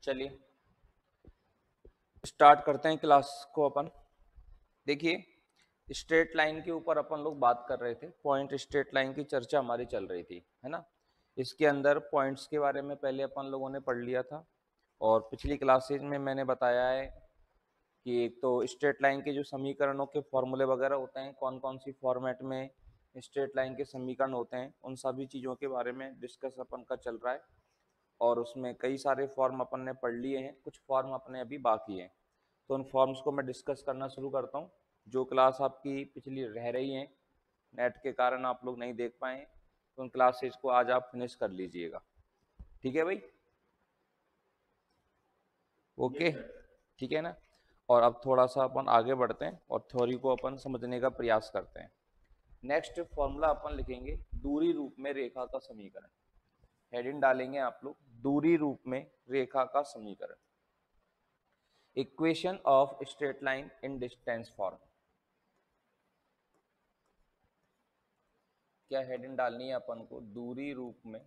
चलिए स्टार्ट करते हैं क्लास को अपन। देखिए, स्ट्रेट लाइन के ऊपर अपन लोग बात कर रहे थे, पॉइंट स्ट्रेट लाइन की चर्चा हमारी चल रही थी, है ना। इसके अंदर पॉइंट्स के बारे में पहले अपन लोगों ने पढ़ लिया था, और पिछली क्लासेज में मैंने बताया है कि एक तो स्ट्रेट लाइन के जो समीकरणों के फॉर्मूले वगैरह होते हैं, कौन कौन सी फॉर्मेट में स्ट्रेट लाइन के समीकरण होते हैं, उन सभी चीज़ों के बारे में डिस्कस अपन का चल रहा है। और उसमें कई सारे फॉर्म अपन ने पढ़ लिए हैं, कुछ फॉर्म अपने अभी बाकी हैं, तो उन फॉर्म्स को मैं डिस्कस करना शुरू करता हूँ। जो क्लास आपकी पिछली रह रही हैं, नेट के कारण आप लोग नहीं देख पाए, तो उन क्लासेज को आज आप फिनिश कर लीजिएगा। ठीक है भाई, ओके, ठीक है ना। और अब थोड़ा सा अपन आगे बढ़ते हैं और थ्योरी को अपन समझने का प्रयास करते हैं। नेक्स्ट फॉर्मूला अपन लिखेंगे दूरी रूप में रेखा का समीकरण। हेडिंग डालेंगे आप लोग, दूरी रूप में रेखा का समीकरण, equation of straight line in distance form. क्या हेडिंग डालनी है अपन को? दूरी रूप में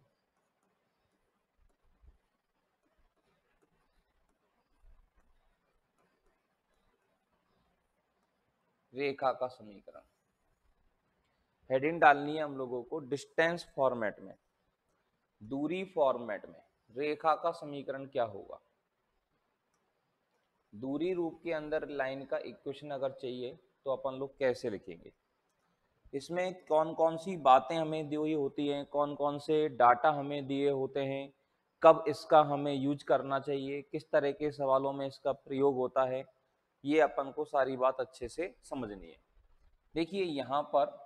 रेखा का समीकरण। हेडिंग डालनी है हम लोगों को डिस्टेंस फॉर्मेट में, दूरी फॉर्मेट में रेखा का समीकरण क्या होगा। दूरी रूप के अंदर लाइन का इक्वेशन अगर चाहिए तो अपन लोग कैसे लिखेंगे, इसमें कौन कौन सी बातें हमें दी हुई होती हैं, कौन कौन से डाटा हमें दिए होते हैं, कब इसका हमें यूज करना चाहिए, किस तरह के सवालों में इसका प्रयोग होता है, ये अपन को सारी बात अच्छे से समझनी है। देखिए यहाँ पर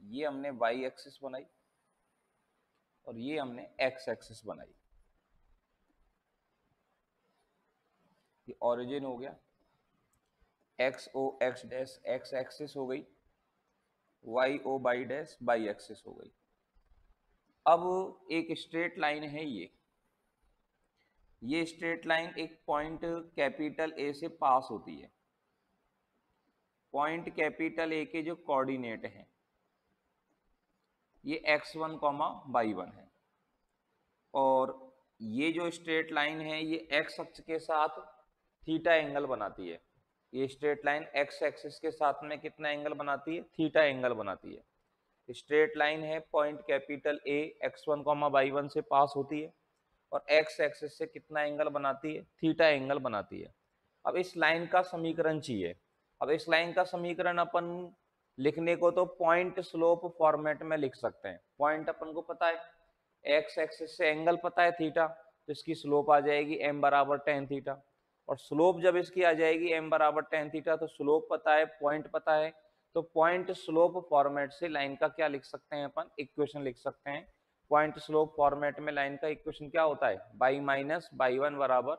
ये हमने वाई एक्सिस बनाई और ये हमने एक्स एक्सिस बनाई। ये ओरिजिन हो गया, X O X dash X axis हो गई, Y O Y dash Y axis हो गई। अब एक स्ट्रेट लाइन है ये स्ट्रेट लाइन एक पॉइंट कैपिटल ए से पास होती है। पॉइंट कैपिटल ए के जो कोऑर्डिनेट हैं ये x1 कॉमा y1 है, और ये जो स्ट्रेट लाइन है ये x अक्ष के साथ थीटा एंगल बनाती है। ये स्ट्रेट लाइन x एक्सिस के साथ में कितना एंगल बनाती है? थीटा एंगल बनाती है। स्ट्रेट लाइन है, पॉइंट कैपिटल ए x1 कॉमा y1 से पास होती है और x एक्सिस से कितना एंगल बनाती है? थीटा एंगल बनाती है। अब इस लाइन का समीकरण चाहिए। अब इस लाइन का समीकरण अपन लिखने को तो पॉइंट स्लोप फॉर्मेट में लिख सकते हैं। पॉइंट अपन को पता है, एक्स एक्सिस से एंगल पता है थीटा, तो इसकी स्लोप आ जाएगी m बराबर टेन थीटा। और स्लोप जब इसकी आ जाएगी m बराबर टेन थीटा, तो स्लोप पता है, पॉइंट पता है, तो पॉइंट स्लोप फॉर्मेट से लाइन का क्या लिख सकते हैं अपन? इक्वेशन लिख सकते हैं। पॉइंट स्लोप फॉर्मेट में लाइन का इक्वेशन क्या होता है? बाई माइनस बाई वन बराबर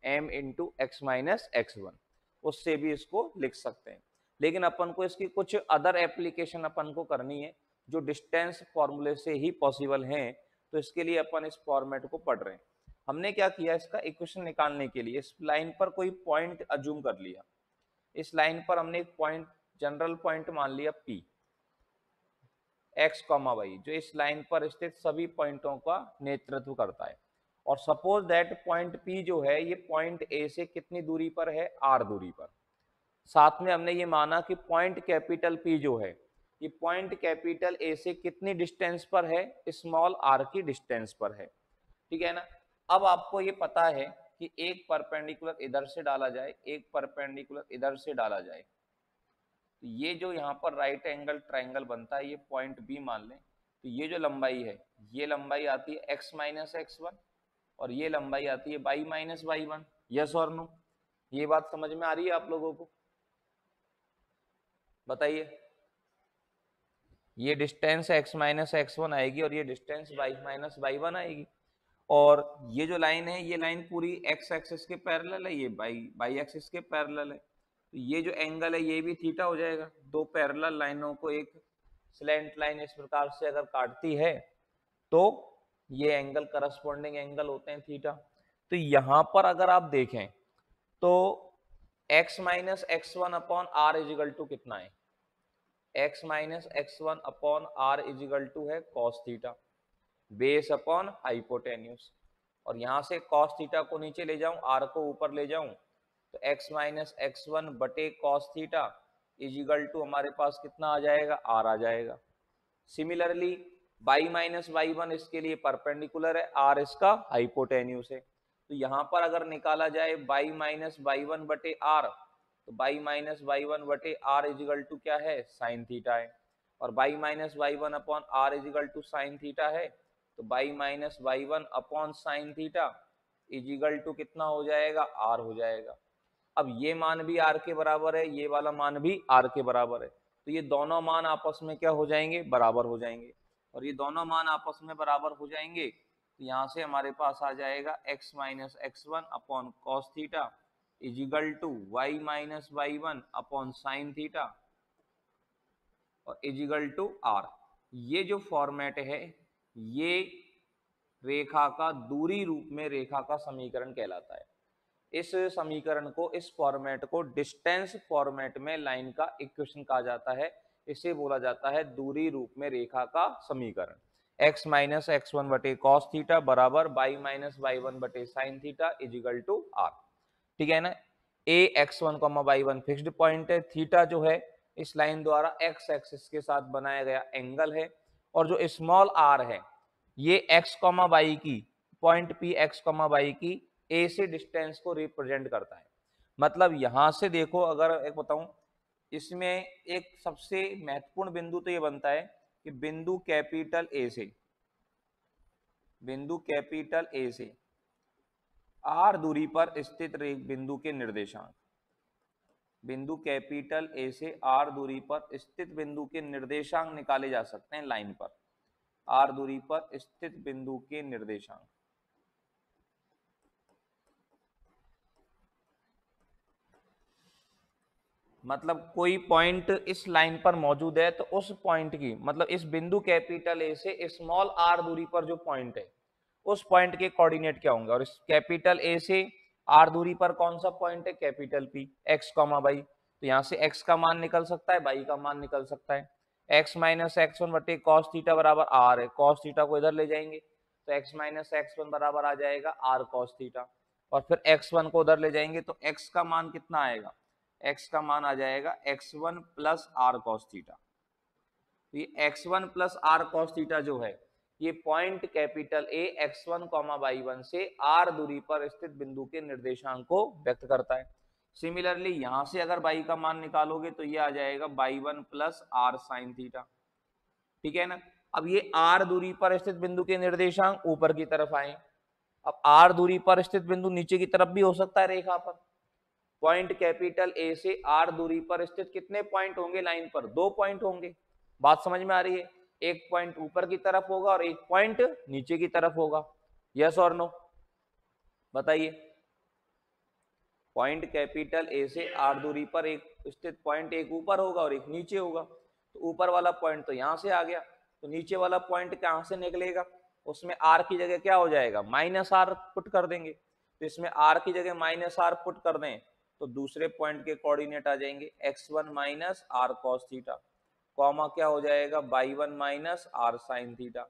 m into x minus x one. उससे भी इसको लिख सकते हैं, लेकिन अपन को इसकी कुछ अदर एप्लीकेशन अपन को करनी है जो डिस्टेंस फॉर्मूले से ही पॉसिबल हैं। तो इसके लिए अपन इस फॉर्मेट को पढ़ रहे हैं। हमने क्या किया, इसका इक्वेशन निकालने के लिए इस लाइन पर कोई पॉइंट अज्यूम कर लिया। इस लाइन पर हमने एक पॉइंट, जनरल पॉइंट मान लिया P, एक्स कॉमा वाई, जो इस लाइन पर स्थित सभी पॉइंटों का नेतृत्व करता है। और सपोज दैट पॉइंट P जो है ये पॉइंट A से कितनी दूरी पर है? R दूरी पर। साथ में हमने ये माना कि पॉइंट कैपिटल P जो है ये पॉइंट कैपिटल A से कितनी डिस्टेंस पर है? स्मॉल r की डिस्टेंस पर है। ठीक है ना। अब आपको ये पता है कि एक परपेंडिकुलर इधर से डाला जाए, एक परपेंडिकुलर इधर से डाला जाए, तो ये जो यहाँ पर राइट एंगल ट्राइंगल बनता है ये पॉइंट बी मान लें। तो ये जो लंबाई है ये लंबाई आती है एक्स माइनस एक्स वन, और ये लंबाई आती है Y minus Y one. Yes और नो? ये बात समझ में आ रही है आप लोगों को? बताइए। ये distance x minus x one आएगी और ये distance y minus Y one आएगी। और ये जो लाइन है ये लाइन पूरी x एक्सिस के पैरेलल है, ये y एक्सिस के पैरेलल है, तो ये जो एंगल है ये भी थीटा हो जाएगा। दो पैरेलल लाइनों को एक स्लैंट लाइन इस प्रकार से अगर काटती है तो ये एंगल करस्पॉन्डिंग एंगल होते हैं थीटा। तो यहां पर अगर आप देखें तो x minus x one upon r equal to कितना है? x minus x one upon r equal to है cos theta base upon hypotenuse. और यहाँ से cos थीटा को नीचे ले जाऊं, r को ऊपर ले जाऊं, तो x माइनस x1 बटे cos थीटा इजिकल टू हमारे पास कितना आ जाएगा, r आ जाएगा। सिमिलरली y माइनस y1 इसके लिए परपेंडिकुलर है, r इसका हाइपोटेन्यूस है। तो यहाँ पर अगर निकाला जाए y माइनस y1 बटे r, तो y माइनस y1 बटे r इजिकल टू क्या है, साइन थीटा है। और y minus y1 upon r is equal to sine theta है, तो y minus y1 upon sine theta is equal to कितना हो जाएगा, r हो जाएगा। अब ये मान भी r के बराबर है, ये वाला मान भी r के बराबर है, तो ये दोनों मान आपस में क्या हो जाएंगे, बराबर हो जाएंगे। और ये दोनों मान आपस में बराबर हो जाएंगे तो यहाँ से हमारे पास आ जाएगा x minus x1 upon cos theta is equal to y minus y1 upon sine theta और इजिकल टू r। ये जो फॉर्मेट है ये रेखा का दूरी रूप में रेखा का समीकरण कहलाता है। इस समीकरण को, इस फॉर्मेट को डिस्टेंस फॉर्मेट में लाइन का इक्वेशन कहा जाता है। इसे बोला जाता है दूरी रूप में रेखा का समीकरण। x माइनस x1 बटे कॉस थीटा बराबर y माइनस y1 बटे sine theta is equal to r। ठीक है ना। a x1 y1 fixed point है, थीटा जो है इस लाइन द्वारा x एक्सिस के साथ बनाया गया एंगल है, और जो स्मॉल r है ये x y की पॉइंट p x y की a से डिस्टेंस को रिप्रेजेंट करता है। मतलब यहां से देखो, अगर एक बताऊं, इसमें एक सबसे महत्वपूर्ण बिंदु तो ये बनता है कि बिंदु कैपिटल ए से r दूरी पर स्थित बिंदु के निर्देशांक, बिंदु कैपिटल ए से r दूरी पर स्थित बिंदु के निर्देशांक निकाले जा सकते हैं लाइन पर। r दूरी पर स्थित बिंदु के निर्देशांक, मतलब कोई पॉइंट इस लाइन पर मौजूद है तो उस पॉइंट की, मतलब इस बिंदु कैपिटल ए से स्मॉल r दूरी पर जो पॉइंट है उस पॉइंट के कोऑर्डिनेट क्या होंगे। और इस कैपिटल ए से r दूरी पर कौन सा पॉइंट है, कैपिटल p x y। तो यहाँ से x का मान निकल सकता है, y का मान निकल सकता है। x माइनस x1 बटे कॉस थीटा बराबर r है, कॉस थीटा को इधर ले जाएंगे तो x माइनस x1 बराबर आ जाएगा r कॉस थीटा, और फिर x1 को उधर ले जाएंगे तो x का मान कितना आएगा, x का मान आ जाएगा x1 plus r cos theta. तो ये x1 plus r cos theta जो है ये point capital A x1 y1 से r दूरी पर स्थित बिंदु के निर्देशांक को व्यक्त करता है। सिमिलरली यहां से अगर y का मान निकालोगे तो ये आ जाएगा y1 plus r sine theta. ठीक है ना। अब ये r दूरी पर स्थित बिंदु के निर्देशांक ऊपर की तरफ आए, अब r दूरी पर स्थित बिंदु नीचे की तरफ भी हो सकता है रेखा पर। पॉइंट कैपिटल ए से r दूरी पर स्थित कितने पॉइंट होंगे लाइन पर, 2 पॉइंट होंगे। बात समझ में आ रही है। एक पॉइंट ऊपर की तरफ होगा और एक पॉइंट नीचे की तरफ होगा। यस और नो बताइए। पॉइंट कैपिटल ए से r दूरी पर एक स्थित पॉइंट एक ऊपर होगा और एक नीचे होगा। तो ऊपर वाला पॉइंट तो यहां से आ गया, तो नीचे वाला पॉइंट कहां से निकलेगा, उसमें r की जगह क्या हो जाएगा, माइनस r पुट कर देंगे। तो इसमें r की जगह माइनस r पुट कर दें तो दूसरे पॉइंट के कोऑर्डिनेट आ जाएंगे x1 minus r cos theta, comma क्या हो जाएगा y1 minus r sin theta.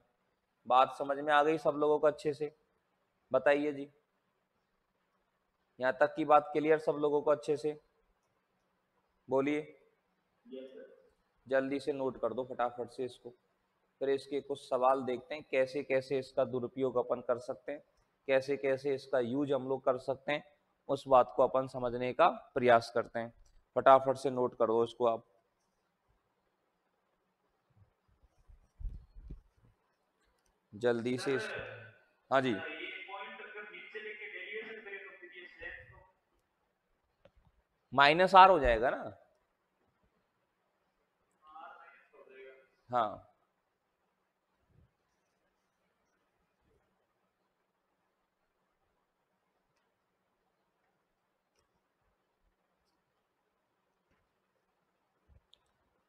बात समझ में आ गई सब लोगों को अच्छे से, बताइए जी। यहां तक की बात क्लियर सब लोगों को अच्छे से, बोलिए। जल्दी से नोट कर दो फटाफट से इसको, फिर इसके कुछ सवाल देखते हैं कैसे कैसे इसका दुरुपयोग अपन कर सकते हैं, कैसे कैसे इसका यूज हम लोग कर सकते हैं, उस बात को अपन समझने का प्रयास करते हैं। फटाफट से नोट कर दो इसको आप, जल्दी से हाँ जी। माइनस आर हो जाएगा ना, हाँ।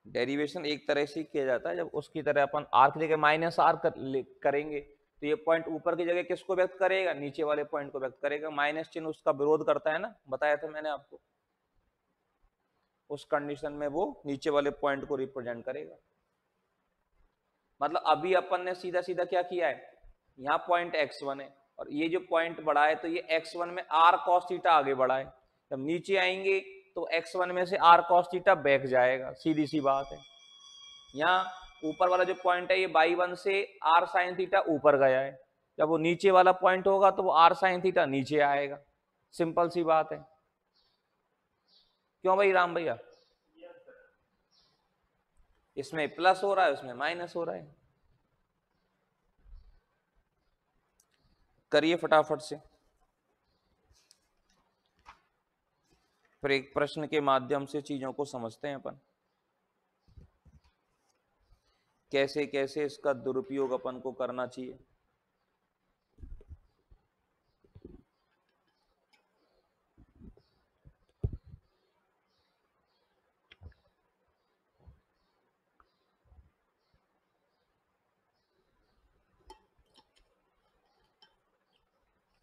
डेरिवेशन एक तरह से किया जाता है, जब उसकी तरह अपन आर की जगह माइनस आर करेंगे तो ये पॉइंट ऊपर की जगह किसको व्यक्त करेगा, नीचे वाले पॉइंट को व्यक्त करेगा। माइनस चिन्ह उसका विरोध करता है ना, बताया था मैंने आपको। उस कंडीशन में वो नीचे वाले पॉइंट को रिप्रेजेंट करेगा। मतलब अभी अपन ने सीधा सीधा क्या किया है, यहाँ पॉइंट x1 है, और ये जो पॉइंट बढ़ा है तो ये x1 में r cos थीटा आगे बढ़ा है, जब नीचे आएंगे तो x1 में से r cos थीटा बैक जाएगा, सीधी सी बात है। यहाँ ऊपर वाला जो पॉइंट है ये y1 से r sin थीटा ऊपर गया है, जब वो नीचे वाला पॉइंट होगा तो वो r sin थीटा नीचे आएगा, सिंपल सी बात है। क्यों भाई राम भैया? इसमें प्लस हो रहा है उसमें माइनस हो रहा है। करिए फटाफट से, फिर एक प्रश्न के माध्यम से चीजों को समझते हैं अपन, कैसे कैसे इसका दुरुपयोग अपन को करना चाहिए।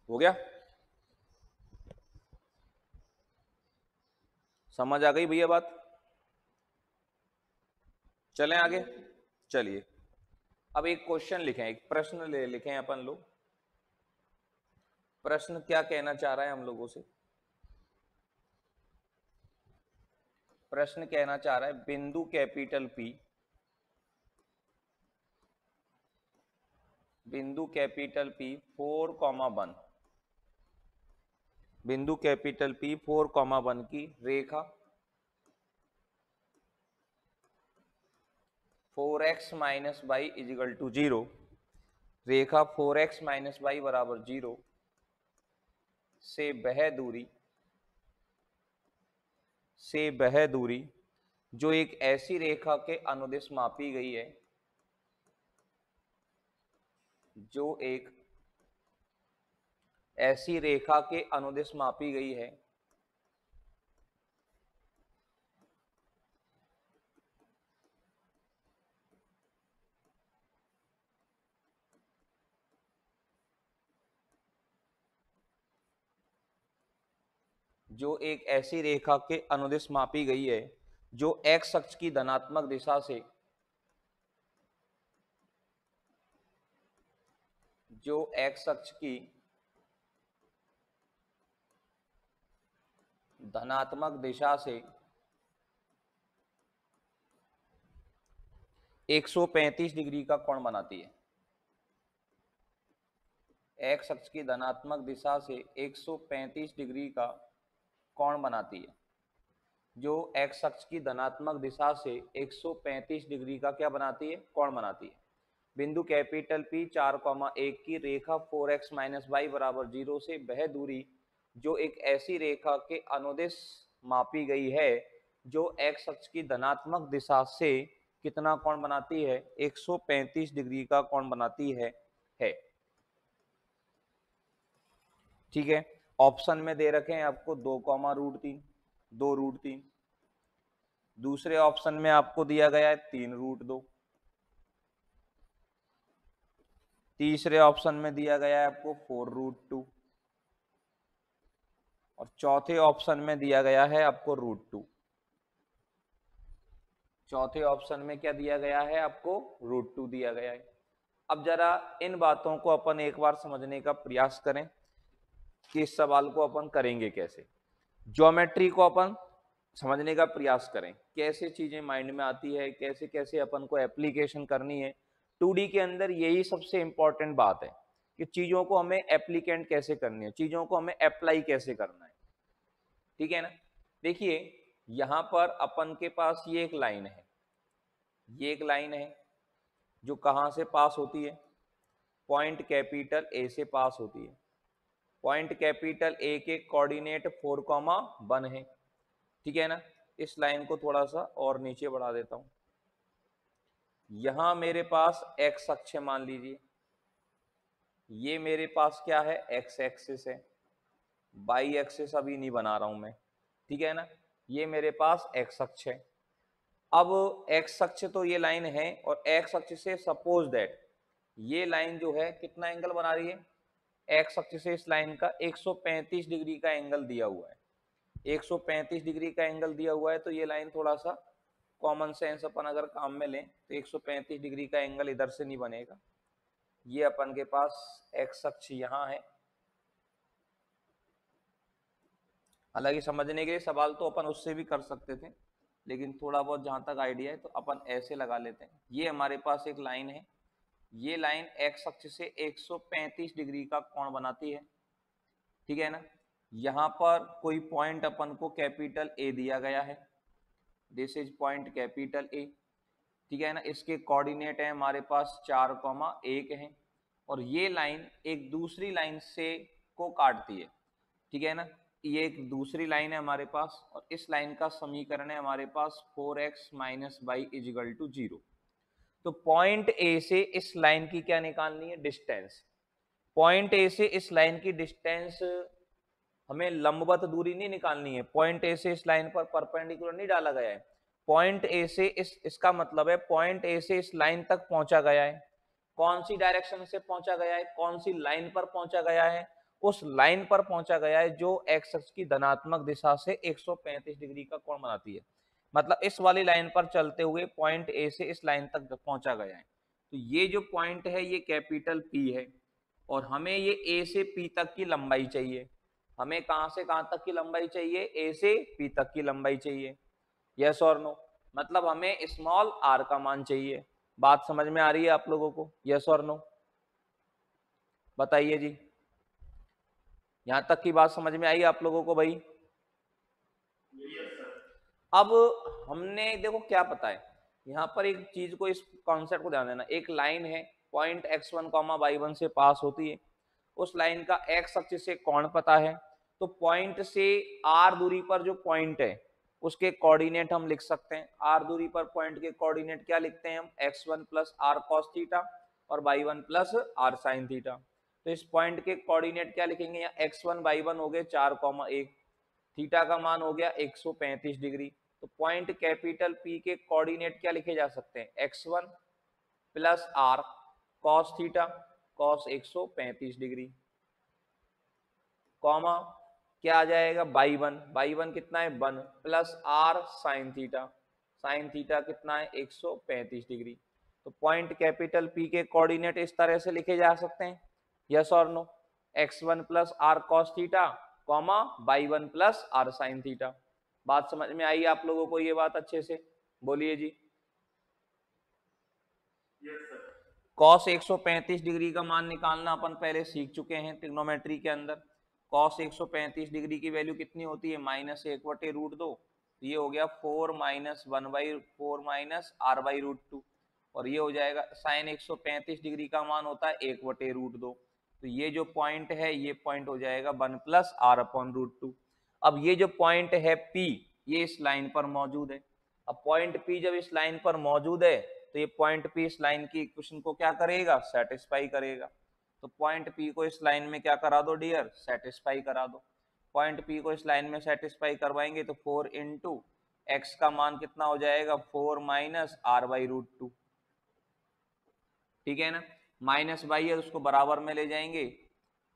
हो गया? समझ आ गई भैया बात? चलें आगे। चलिए अब एक क्वेश्चन लिखें, एक प्रश्न ले लिखें अपन लोग। प्रश्न क्या कहना चाह रहा है हम लोगों से? प्रश्न कहना चाह रहा है बिंदु कैपिटल P, बिंदु कैपिटल P 4,1, बिंदु कैपिटल P 4,1 की रेखा 4x minus Y is equal to 0, रेखा 4x माइनस वाई बराबर 0 से वह दूरी जो एक ऐसी रेखा के अनुदिश मापी गई है, जो एक ऐसी रेखा के अनुदिश मापी गई है जो एक ऐसी रेखा के अनुदिश मापी गई है जो x अक्ष की धनात्मक दिशा से जो x अक्ष की धनात्मक दिशा से 135 डिग्री का कोण बनाती है। x अक्ष की धनात्मक दिशा से 135 डिग्री का कोण बनाती है, जो x अक्ष की धनात्मक दिशा से 135 डिग्री का क्या बनाती है? कोण बनाती है। बिंदु कैपिटल P 4,1 की रेखा 4x माइनस वाई बराबर 0 से वह दूरी जो एक ऐसी रेखा के अनुदिश मापी गई है जो x अक्ष की धनात्मक दिशा से कितना कोण बनाती है? 135 डिग्री का कोण बनाती है। ठीक है, ऑप्शन में दे रखे हैं आपको 2,√3, 2√3। दूसरे ऑप्शन में आपको दिया गया है 3√2। तीसरे ऑप्शन में दिया गया है आपको 4√2 और चौथे ऑप्शन में दिया गया है आपको √2। चौथे ऑप्शन में क्या दिया गया है आपको? √2 दिया गया है। अब जरा इन बातों को अपन एक बार समझने का प्रयास करें कि इस सवाल को अपन करेंगे कैसे। ज्योमेट्री को अपन समझने का प्रयास करें, कैसे चीजें माइंड में आती है, कैसे कैसे अपन को एप्लीकेशन करनी है। 2D के अंदर यही सबसे इंपॉर्टेंट बात है कि चीजों को हमें एप्लीकेंट कैसे करनी है, चीजों को हमें अप्लाई कैसे करना है। ठीक है ना? देखिए यहां पर अपन के पास ये एक लाइन है, ये एक लाइन है जो कहां से पास होती है? पॉइंट कैपिटल ए से पास होती है। पॉइंट कैपिटल ए के कोऑर्डिनेट 4,1 है। ठीक है ना? इस लाइन को थोड़ा सा और नीचे बढ़ा देता हूं। यहां मेरे पास x अक्ष है, मान लीजिए ये मेरे पास क्या है? x एक्सिस है। y एक्सिस अभी नहीं बना रहा हूं मैं। ठीक है ना? ये मेरे पास x अक्ष है। अब x अक्ष तो ये लाइन है और x अक्ष से सपोज दैट ये लाइन जो है कितना एंगल बना रही है? x अक्ष से इस लाइन का 135 डिग्री का एंगल दिया हुआ है। 135 डिग्री का एंगल दिया हुआ है तो ये लाइन थोड़ा सा कॉमन सेंस अपन अगर काम में लें तो 135 डिग्री का एंगल इधर से नहीं बनेगा, ये अपन के पास एक्स अक्ष यहाँ है। हालांकि समझने के लिए सवाल तो अपन उससे भी कर सकते थे, लेकिन थोड़ा बहुत जहां तक आइडिया है तो अपन ऐसे लगा लेते हैं। ये हमारे पास एक लाइन है, ये लाइन एक्स अक्ष से 135 डिग्री का कोण बनाती है, ठीक है ना। यहाँ पर कोई पॉइंट अपन को कैपिटल ए दिया गया है, दिस इज पॉइंट कैपिटल ए, ठीक है ना। इसके कोऑर्डिनेट है हमारे पास 4,1 है, और ये लाइन एक दूसरी लाइन से को काटती है, ठीक है ना। ये एक दूसरी लाइन है हमारे पास, और इस लाइन का समीकरण है हमारे पास 4x minus Y is equal to 0। तो पॉइंट ए से इस लाइन की क्या निकालनी है, डिस्टेंस। पॉइंट ए से इस लाइन की डिस्टेंस हमें लंबवत दूरी नहीं निकालनी है, पॉइंट ए से इस लाइन पर परपेंडिकुलर नहीं डाला गया है। पॉइंट ए से इसका मतलब है पॉइंट ए से इस लाइन तक पहुंचा गया है। कौन सी डायरेक्शन से पहुंचा गया है, कौन सी लाइन पर पहुंचा गया है, उस लाइन पर पहुंचा गया है जो एक्स अक्ष की धनात्मक दिशा से 135 डिग्री का कोण बनाती है। मतलब इस वाली लाइन पर चलते हुए पॉइंट ए से इस लाइन तक पहुंचा गया है। तो ये जो पॉइंट है ये कैपिटल पी है, और हमें ये ए से पी तक की लंबाई चाहिए। हमें कहां से कहां तक की लंबाई चाहिए, ए से पी तक की लंबाई चाहिए, यस और नो। मतलब हमें स्मॉल आर का मान चाहिए। बात समझ में आ रही है आप लोगों को, यस और नो, बताइए जी। यहां तक की बात समझ में आई आप लोगों को भाई? अब हमने देखो क्या पता है, यहाँ पर एक चीज को, इस कॉन्सेप्ट को ध्यान देना। एक लाइन है, पॉइंट x1 y1 से पास होती है, उस लाइन का x अक्ष से कोण पता है, तो पॉइंट से r दूरी पर जो पॉइंट है उसके कोऑर्डिनेट हम लिख सकते हैं। r दूरी पर पॉइंट के कोऑर्डिनेट क्या लिखते हैं हम, x1 plus R cos theta और y1 plus R sine theta. तो इस पॉइंट के कोऑर्डिनेट क्या लिखेंगे, यहाँ x1 y1 हो गए 4,1, थीटा का मान हो गया 135 डिग्री। तो पॉइंट कैपिटल P के कोऑर्डिनेट क्या लिखे जा सकते हैं, x1 plus R cos theta cos 135 degree, comma क्या आ जाएगा y1 कितना है 1 प्लस आर साइन थीटा कितना है 135 डिग्री। तो पॉइंट कैपिटल P के कोऑर्डिनेट इस तरह से लिखे जा सकते हैं, यस और no. x1 plus R cos theta comma y1 plus R sine theta. बात समझ में आई आप लोगों को ये बात अच्छे से, बोलिए जी। कॉस 135 डिग्री का मान निकालना अपन पहले सीख चुके हैं ट्रिग्नोमेट्री के अंदर। कॉस 135 डिग्री की वैल्यू कितनी होती है, -1/√2। ये हो गया 4 minus 1/4 minus R by root two, और ये हो जाएगा साइन 135 डिग्री का मान होता है 1/√2। तो ये जो पॉइंट है ये पॉइंट हो जाएगा 1 plus R upon root two. अब ये जो पॉइंट है P, ये इस लाइन पर मौजूद है। अब पॉइंट P जब इस लाइन पर मौजूद है तो ये पॉइंट P इस लाइन की इक्वेशन को क्या करेगा, सेटिस्फाई करेगा। तो पॉइंट P को इस लाइन में क्या करा दो डियर, सेटिस्फाई करा दो। पॉइंट P को इस लाइन में सेटिस्फाई करवाएंगे तो 4 इंटू एक्स का मान कितना हो जाएगा, 4 minus R by root two, ठीक है ना। माइनस बाई है उसको बराबर में ले जाएंगे,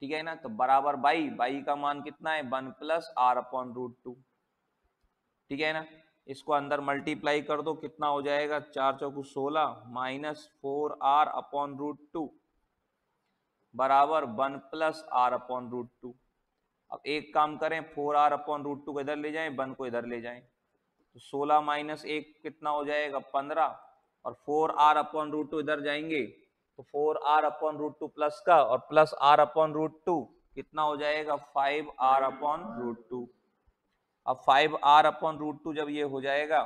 ठीक है ना। तो बराबर बाई का मान कितना है 1 plus R upon root two, ठीक है ना। इसको अंदर मल्टीप्लाई कर दो, कितना हो जाएगा 4 चौकू 16 minus 4r upon root two बराबर 1 plus R upon root two. अब एक काम करें, 4r अपॉन रूट टू को इधर ले जाएं, 1 को इधर ले जाएं, तो 16 माइनस 1 कितना हो जाएगा 15, और 4r अपॉन रूट टू इधर जाएंगे तो 4r upon root to plus का, और plus r upon root two कितना हो जाएगा 5r अपॉन रूट टू। अब 5r अपॉन रूट टू जब ये हो जाएगा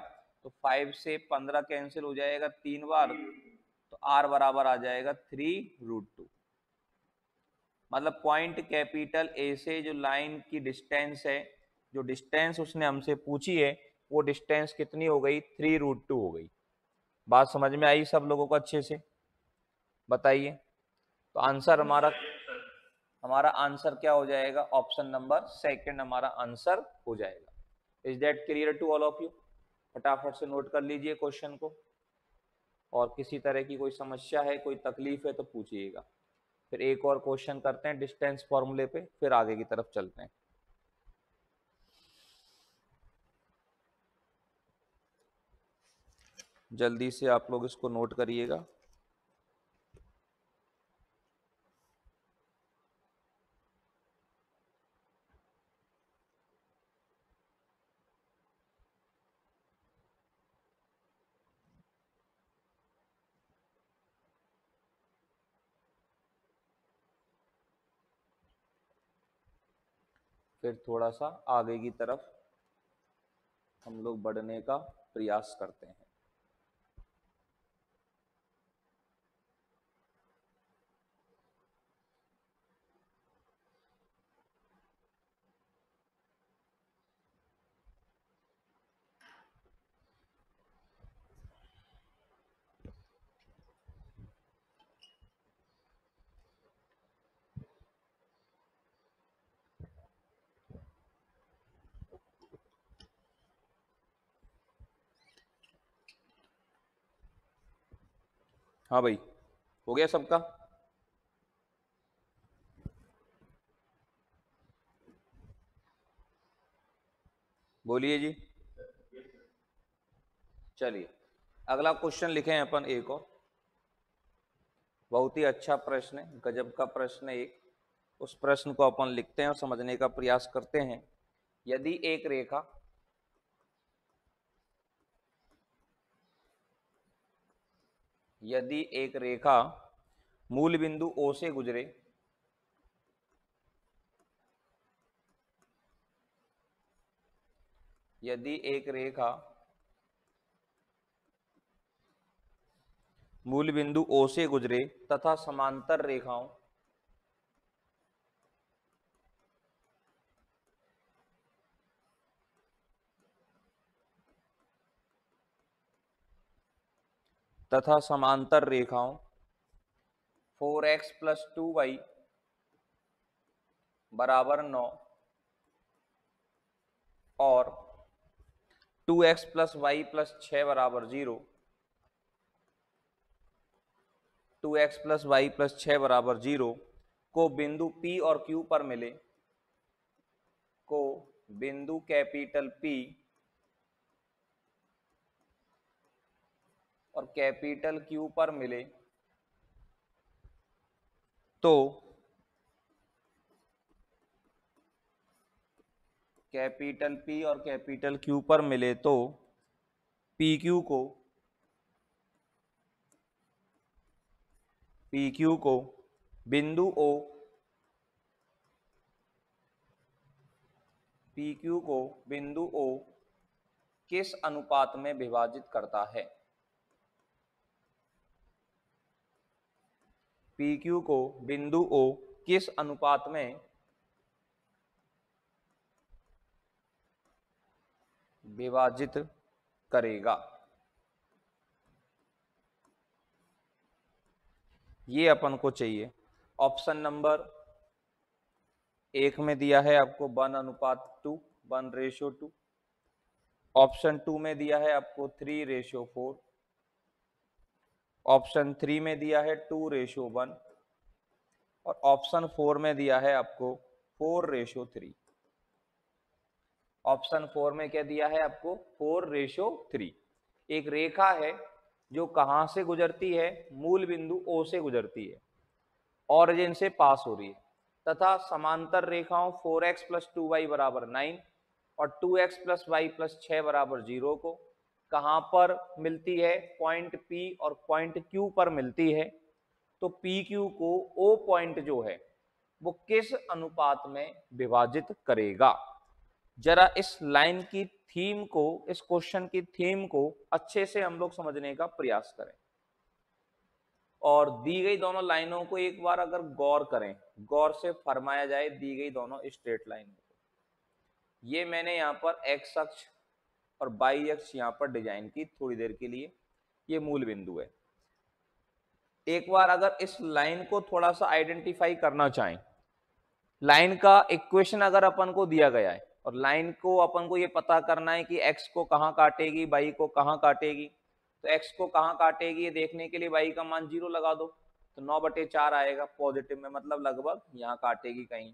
तो 5 से 15 कैंसिल हो जाएगा 3 बार, तो r बराबर आ जाएगा 3√2। मतलब पॉइंट कैपिटल ए से जो लाइन की डिस्टेंस है, जो डिस्टेंस उसने हमसे पूछी है, वो डिस्टेंस कितनी हो गई, 3√2 हो गई। बात समझ में आई सब लोगों को अच्छे से, बताइए। तो आंसर हमारा आंसर क्या हो जाएगा, ऑप्शन नंबर सेकंड हमारा आंसर हो जाएगा। Is that clear to all of you? फटाफट से नोट कर लीजिए क्वेश्चन को, और किसी तरह की कोई समस्या है, कोई तकलीफ है तो पूछिएगा। फिर एक और क्वेश्चन करते हैं डिस्टेंस फॉर्मूले पे, फिर आगे की तरफ चलते हैं। जल्दी से आप लोग इसको नोट करिएगा। फिर थोड़ा सा आगे की तरफ हम लोग बढ़ने का प्रयास करते हैं। हाँ भाई, हो गया सबका? बोलिए जी। चलिए अगला क्वेश्चन लिखे हैं अपन एक और, बहुत ही अच्छा प्रश्न है, गजब का प्रश्न है एक। उस प्रश्न को अपन लिखते हैं और समझने का प्रयास करते हैं। यदि एक रेखा यदि एक रेखा मूल बिंदु O से गुजरे, यदि एक रेखा मूल बिंदु O से गुजरे तथा समांतर रेखाओं तथा समांतर रेखाओं 4x + 2y बराबर 9 और 2x + y + 6 बराबर 0, 2x + y + 6 बराबर 0 को बिंदु P और Q पर मिले, को बिंदु कैपिटल P और कैपिटल Q पर मिले, तो कैपिटल P और कैपिटल Q पर मिले तो PQ को बिंदु O PQ को बिंदु O किस अनुपात में विभाजित करता है? PQ को बिंदु O किस अनुपात में विभाजित करेगा? ये अपन को चाहिए। ऑप्शन नंबर 1 में दिया है आपको 1:2, 1:2। ऑप्शन 2 में दिया है आपको 3:4। ऑप्शन 3 में दिया है 2:1 और ऑप्शन 4 में दिया है आपको 4:3। ऑप्शन 4 में क्या दिया है आपको? 4:3। एक रेखा है जो कहां से गुजरती है? मूल बिंदु O से गुजरती है, ऑरिजिन से पास हो रही है, तथा समांतर रेखाओं 4x + 2y बराबर 9 और 2x + y + 6 बराबर 0 को कहां पर मिलती है? पॉइंट P और पॉइंट Q पर मिलती है। तो PQ को O पॉइंट जो है वो किस अनुपात में विभाजित करेगा? जरा इस लाइन की थीम को, इस क्वेश्चन की थीम को अच्छे से हम लोग समझने का प्रयास करें और दी गई दोनों लाइनों को एक बार अगर गौर करें, गौर से फरमाया जाए दी गई दोनों स्ट्रेट लाइन को। ये मैंने यहाँ पर एक्स अक्ष और वाई अक्ष यहाँ पर डिजाइन की थोड़ी देर के लिए, ये मूल बिंदु है। एक बार अगर इस लाइन को थोड़ा सा आइडेंटिफाई करना चाहें, लाइन का इक्वेशन अगर अपन को दिया गया है और लाइन को अपन को ये पता करना है कि x को कहाँ काटेगी, y को कहाँ काटेगी, तो x को कहाँ काटेगी ये देखने के लिए y का मान 0 लगा दो, तो 9/4 आएगा पॉजिटिव में, मतलब लगभग यहाँ काटेगी कहीं।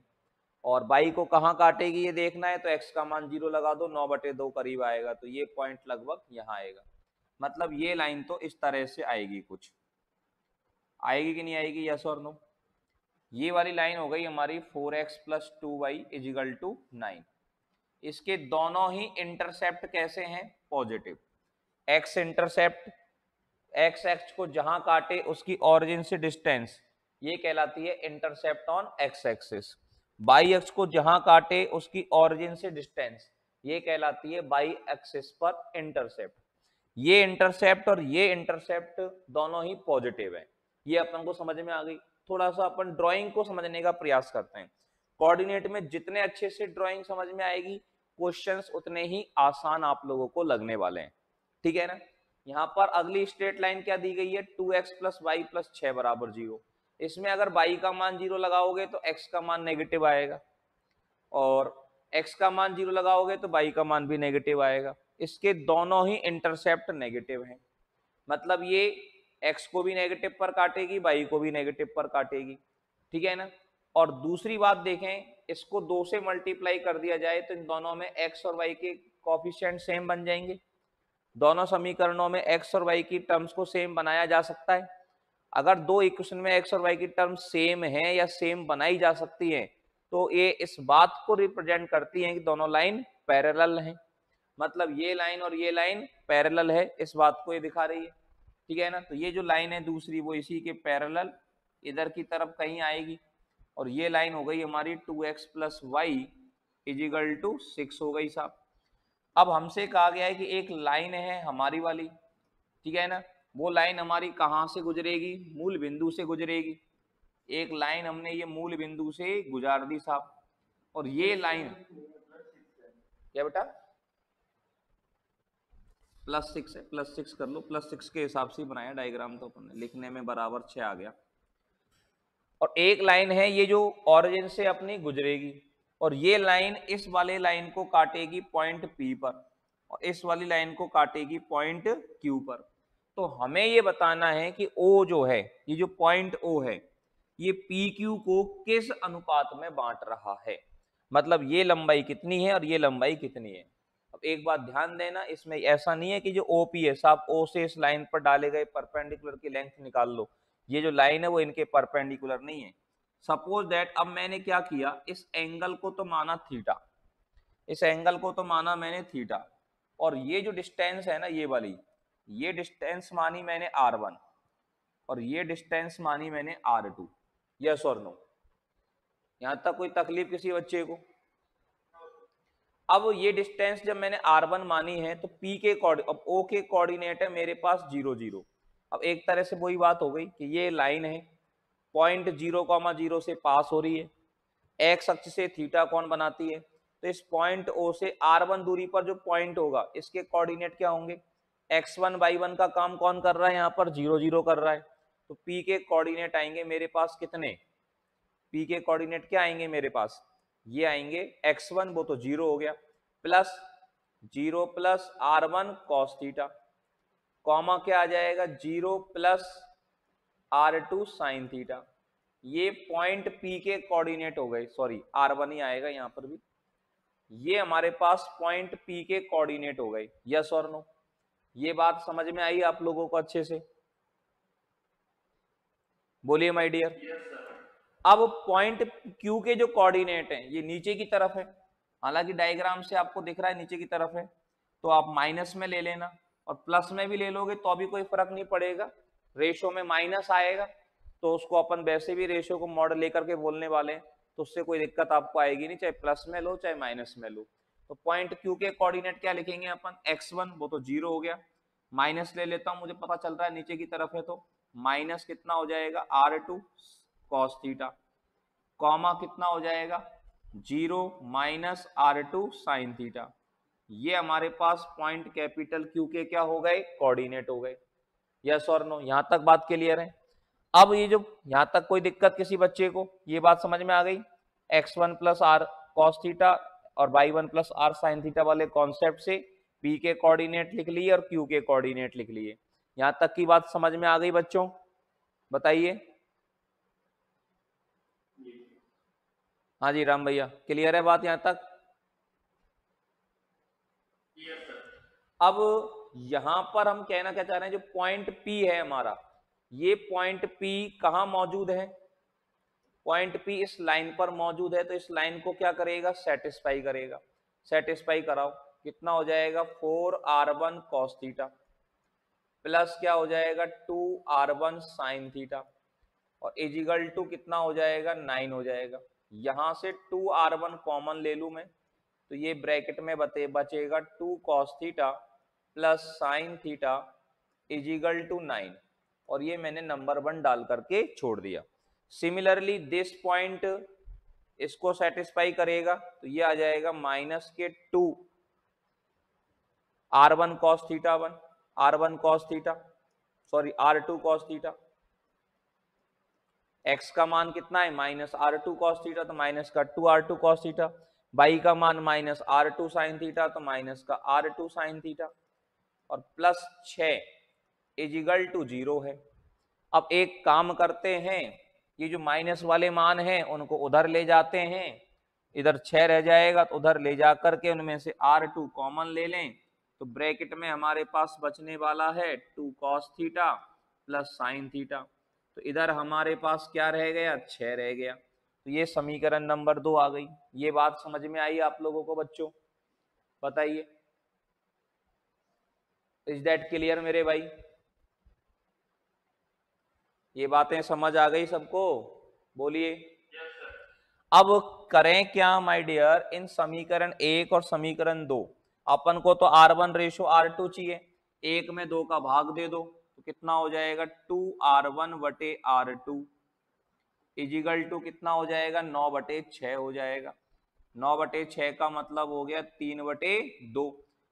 और y को कहाँ काटेगी ये देखना है तो x का मान 0 लगा दो, 9/2 करीब आएगा, तो ये पॉइंट लगभग यहाँ आएगा। मतलब ये लाइन तो इस तरह से आएगी, कुछ आएगी कि नहीं आएगी? यस और नो? ये वाली लाइन हो गई हमारी 4x + 2y = 9। इसके दोनों ही इंटरसेप्ट कैसे हैं? Positive. x intercept, x x को जहां काटे उसकी ऑरिजिन से डिस्टेंस, ये कहलाती है intercept on x axis. By अक्ष को जहां काटे उसकी ऑरिजिन से डिस्टेंस, ये कहलाती है बाई एक्सिस पर इंटरसेप्ट। ये इंटरसेप्ट और ये इंटरसेप्ट दोनों ही पॉजिटिव है, ये अपन को समझ में आ गई। थोड़ा सा अपन ड्राइंग को समझने का प्रयास करते हैं। कोऑर्डिनेट में जितने अच्छे से ड्राइंग समझ में आएगी, क्वेश्चंस उतने ही आसान आप लोगों को लगने वाले हैं, ठीक है ना। यहाँ पर अगली स्ट्रेट लाइन क्या दी गई है, 2x प्लस वाई प्लस 6 बराबर 0। इसमें अगर y का मान 0 लगाओगे तो x का मान नेगेटिव आएगा, और x का मान 0 लगाओगे तो y का मान भी नेगेटिव आएगा। इसके दोनों ही इंटरसेप्ट नेगेटिव हैं, मतलब ये x को भी नेगेटिव पर काटेगी, y को भी नेगेटिव पर काटेगी, ठीक है ना। और दूसरी बात देखें, इसको 2 से मल्टीप्लाई कर दिया जाए तो इन दोनों में x और y के कोफिशिएंट सेम बन जाएंगे। दोनों समीकरणों में x और y की टर्म्स को सेम बनाया जा सकता है। अगर दो इक्वेशन में x और y की टर्म्स सेम है या सेम बनाई जा सकती है, तो ये इस बात को रिप्रेजेंट करती है कि दोनों लाइन पैरेलल हैं, मतलब ये लाइन और ये लाइन पैरेलल है, इस बात को ये दिखा रही है, ठीक है ना। तो ये जो लाइन है दूसरी वो इसी के पैरेलल इधर की तरफ कहीं आएगी, और ये लाइन हो गई हमारी 2x plus Y is equal to 6 हो गई साहब। अब हमसे कहा गया है कि एक लाइन है हमारी वाली, ठीक है ना, वो लाइन हमारी कहाँ से गुजरेगी, मूल बिंदु से गुजरेगी। एक लाइन हमने ये मूल बिंदु से गुजार दी साहब, और ये लाइन क्या बेटा +6 है, +6 कर लो, +6 के हिसाब से बनाया डायग्राम, तो अपन ने लिखने में बराबर 6 आ गया। और एक लाइन है ये जो ऑरिजिन से अपनी गुजरेगी, और ये लाइन इस वाले लाइन को काटेगी पॉइंट P पर, और इस वाली लाइन को काटेगी पॉइंट Q पर। तो हमें ये बताना है कि O जो है, ये जो पॉइंट O है, ये PQ को किस अनुपात में बांट रहा है, मतलब ये लंबाई कितनी है और ये लंबाई कितनी है। अब एक बात ध्यान देना, इसमें ऐसा नहीं है कि जो OP है साहब O से इस लाइन पर डाले गए परपेंडिकुलर की लेंथ निकाल लो, ये जो लाइन है वो इनके परपेंडिकुलर नहीं है। सपोज दैट अब मैंने क्या किया, इस एंगल को तो माना थीटा, इस एंगल को तो माना मैंने थीटा, और ये जो डिस्टेंस है ना ये वाली, ये डिस्टेंस मानी मैंने r1, और ये डिस्टेंस मानी मैंने r2। यस और नो, यहां तक कोई तकलीफ किसी बच्चे को। अब ये डिस्टेंस जब मैंने r1 मानी है तो p के अब o के कोऑर्डिनेट है मेरे पास 0 0। अब एक तरह से वही बात हो गई कि ये लाइन है, पॉइंट 0,0 से पास हो रही है, एक्स अक्ष से थीटा कोण बनाती है, तो इस पॉइंट O से r1 दूरी पर जो पॉइंट होगा इसके कोऑर्डिनेट क्या होंगे, x1 y1 का काम कौन कर रहा है, यहाँ पर 0 0 कर रहा है, तो p के कोऑर्डिनेट आएंगे मेरे पास कितने, p के कोऑर्डिनेट क्या आएंगे मेरे पास, ये आएंगे x1 वो तो 0 हो गया, plus 0 plus r1 cos theta, comma क्या आ जाएगा 0 प्लस r2 sin थीटा। ये पॉइंट P के कोऑर्डिनेट हो गए, सॉरी r1 ही आएगा यहाँ पर भी, ये हमारे पास पॉइंट P के कोऑर्डिनेट हो गए। यस और नो, ये बात समझ में आई आप लोगों को अच्छे से, बोलिए माय डियर। अब पॉइंट Q के जो कोऑर्डिनेट हैं ये नीचे की तरफ है, हालांकि डायग्राम से आपको दिख रहा है नीचे की तरफ है, तो आप माइनस में ले लेना, और प्लस में भी ले लोगे तो भी कोई फर्क नहीं पड़ेगा, रेशो में माइनस आएगा तो उसको अपन वैसे भी रेशो को मॉड लेकर के बोलने वाले हैं, तो उससे कोई दिक्कत आपको आएगी नहीं, चाहे प्लस में लो चाहे माइनस में लो। तो पॉइंट Q के कोऑर्डिनेट क्या लिखेंगे अपन, x1 वो तो 0 हो गया, माइनस ले लेता हूं, मुझे पता चल रहा है नीचे की तरफ है, तो माइनस कितना हो जाएगा r2 cos थीटा, कॉमा कितना हो जाएगा 0 माइनस r2 sin थीटा। ये हमारे पास पॉइंट कैपिटल Q के क्या हो गए, कोऑर्डिनेट हो गए। यस और नो, यहां तक बात क्लियर है। अब ये जो यहां तक कोई दिक्कत किसी बच्चे को, ये बात समझ में आ गई, x1 plus R cos theta और y1 plus R sine theta वाले कॉन्सेप्ट से P के कोऑर्डिनेट लिख लिए और Q के कोऑर्डिनेट लिख लिए। यहां तक की बात समझ में आ गई बच्चों, बताइए। हाँ जी राम भैया, क्लियर है बात यहां तक। अब यहां पर हम कहना क्या चाह रहे हैं, जो पॉइंट P है हमारा, ये पॉइंट P कहां मौजूद है, पॉइंट P इस लाइन पर मौजूद है, तो इस लाइन को क्या करेगा, सेटिस्फाई करेगा। सेटिस्फाई कराओ, कितना हो जाएगा 4r1 cos थीटा प्लस क्या हो जाएगा 2r1 sin थीटा, और इजिकल टू कितना हो जाएगा 9 हो जाएगा। यहां से 2r1 कॉमन ले लू मैं, तो ये ब्रैकेट में बचेगा 2 cos theta plus sine theta is equal to 9, और ये मैंने नंबर 1 डाल करके छोड़ दिया। सिमिलरली दिस पॉइंट इसको सेटिस्फाई करेगा, तो ये आ जाएगा माइनस के 2 r1 cos theta 1, r1 cos theta, sorry r2 cos theta. x का मान कितना है माइनस r2 cos थीटा, तो माइनस का 2r2 cos थीटा। y का मान माइनस r2 sin थीटा, तो माइनस का r2 sin थीटा, और प्लस 6 इजिकल टू 0 है। अब एक काम करते हैं, ये जो माइनस वाले मान हैं उनको उधर ले जाते हैं, इधर 6 रह जाएगा, तो उधर ले जा करके उनमें से r2 कॉमन ले लें, तो ब्रैकेट में हमारे पास बचने वाला है 2 cos theta plus sine theta, तो इधर हमारे पास क्या रह गया 6 रह गया। तो ये समीकरण नंबर 2 आ गई। ये बात समझ में आई आप लोगों को बच्चों, बताइए, इज दैट क्लियर मेरे भाई? ये बातें समझ आ गई सबको? बोलिए। अब करें क्या माय डियर, इन समीकरण 1 और समीकरण 2 अपन को तो r1 रेशो r2 चाहिए, एक में 2 का भाग दे दो, तो कितना हो जाएगा 2r1 बटे r2 इजिकल टू कितना हो जाएगा 9 बटे 6 हो जाएगा। 9 बटे 6 का मतलब हो गया 3 बटे 2,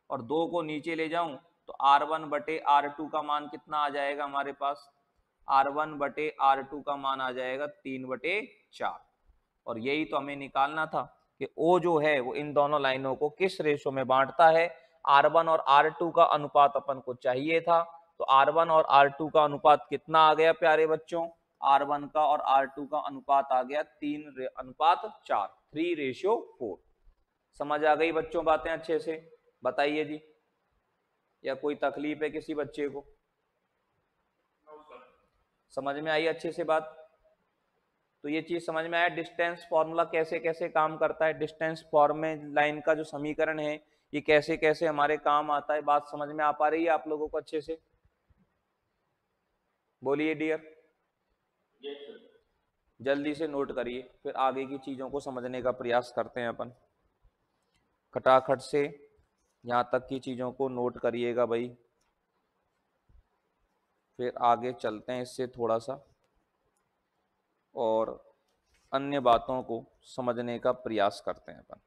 और 2 को नीचे ले जाऊं तो r1 बटे r2 का मान कितना आ जाएगा हमारे पास, r1 बटे r2 का मान आ जाएगा 3 बटे 4। और यही तो हमें निकालना था कि O जो है वो इन दोनों लाइनों को किस रेशो में बांटता है। R1 और R2 का अनुपात अपन को चाहिए था, तो R1 और R2 का अनुपात कितना आ गया प्यारे बच्चों, R1 का और R2 का अनुपात आ गया 3:4, 3:4। समझ आ गई बच्चों बातें अच्छे से? बताइए जी, या कोई तकलीफ है किसी बच्चे को? समझ में आई अच्छे से बात? तो ये चीज समझ में आया डिस्टेंस फॉर्मूला कैसे कैसे काम करता है, डिस्टेंस फॉर्मेट लाइन का जो समीकरण है ये कैसे कैसे हमारे काम आता है, बात समझ में आ पा रही है आप लोगों को अच्छे से? बोलिए डियर। जल्दी से नोट करिए, फिर आगे की चीजों को समझने का प्रयास करते हैं अपन। खटाखट से यहाँ तक की चीजों को नोट करिएगा भाई, फिर आगे चलते हैं इससे थोड़ा सा और अन्य बातों को समझने का प्रयास करते हैं अपन।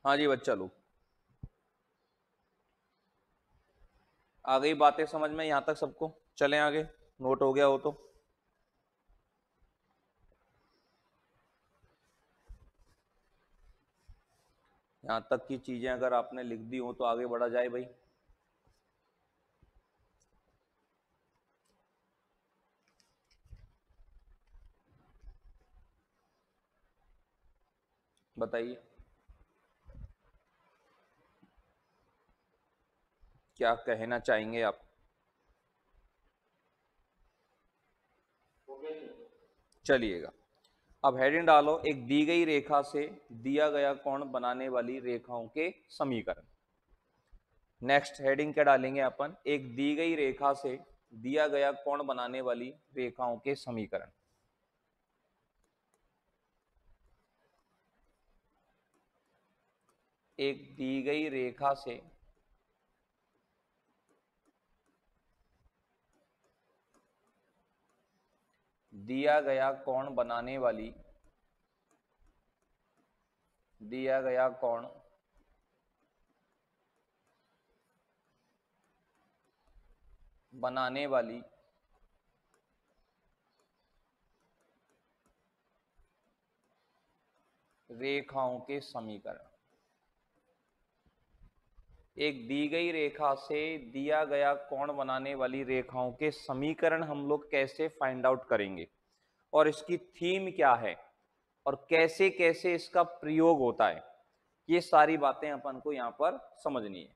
हाँ जी बच्चा लोग, आ गई बातें समझ में यहाँ तक सबको? चलें आगे, नोट हो गया हो तो? यहाँ तक की चीजें अगर आपने लिख दी हो तो आगे बढ़ा जाए भाई। बताइए क्या कहना चाहेंगे आप? चलिएगा, अब हेडिंग डालो, एक दी गई रेखा से दिया गया कोण बनाने वाली रेखाओं के समीकरण। नेक्स्ट हेडिंग क्या डालेंगे अपन, एक दी गई रेखा से दिया गया कोण बनाने वाली रेखाओं के समीकरण। एक दी गई रेखा से दिया गया कोण बनाने वाली, दिया गया कोण बनाने वाली रेखाओं के समीकरण। एक दी गई रेखा से दिया गया कोण बनाने वाली रेखाओं के समीकरण हम लोग कैसे फाइंड आउट करेंगे और इसकी थीम क्या है और कैसे कैसे इसका प्रयोग होता है, ये सारी बातें अपन को यहां पर समझनी है।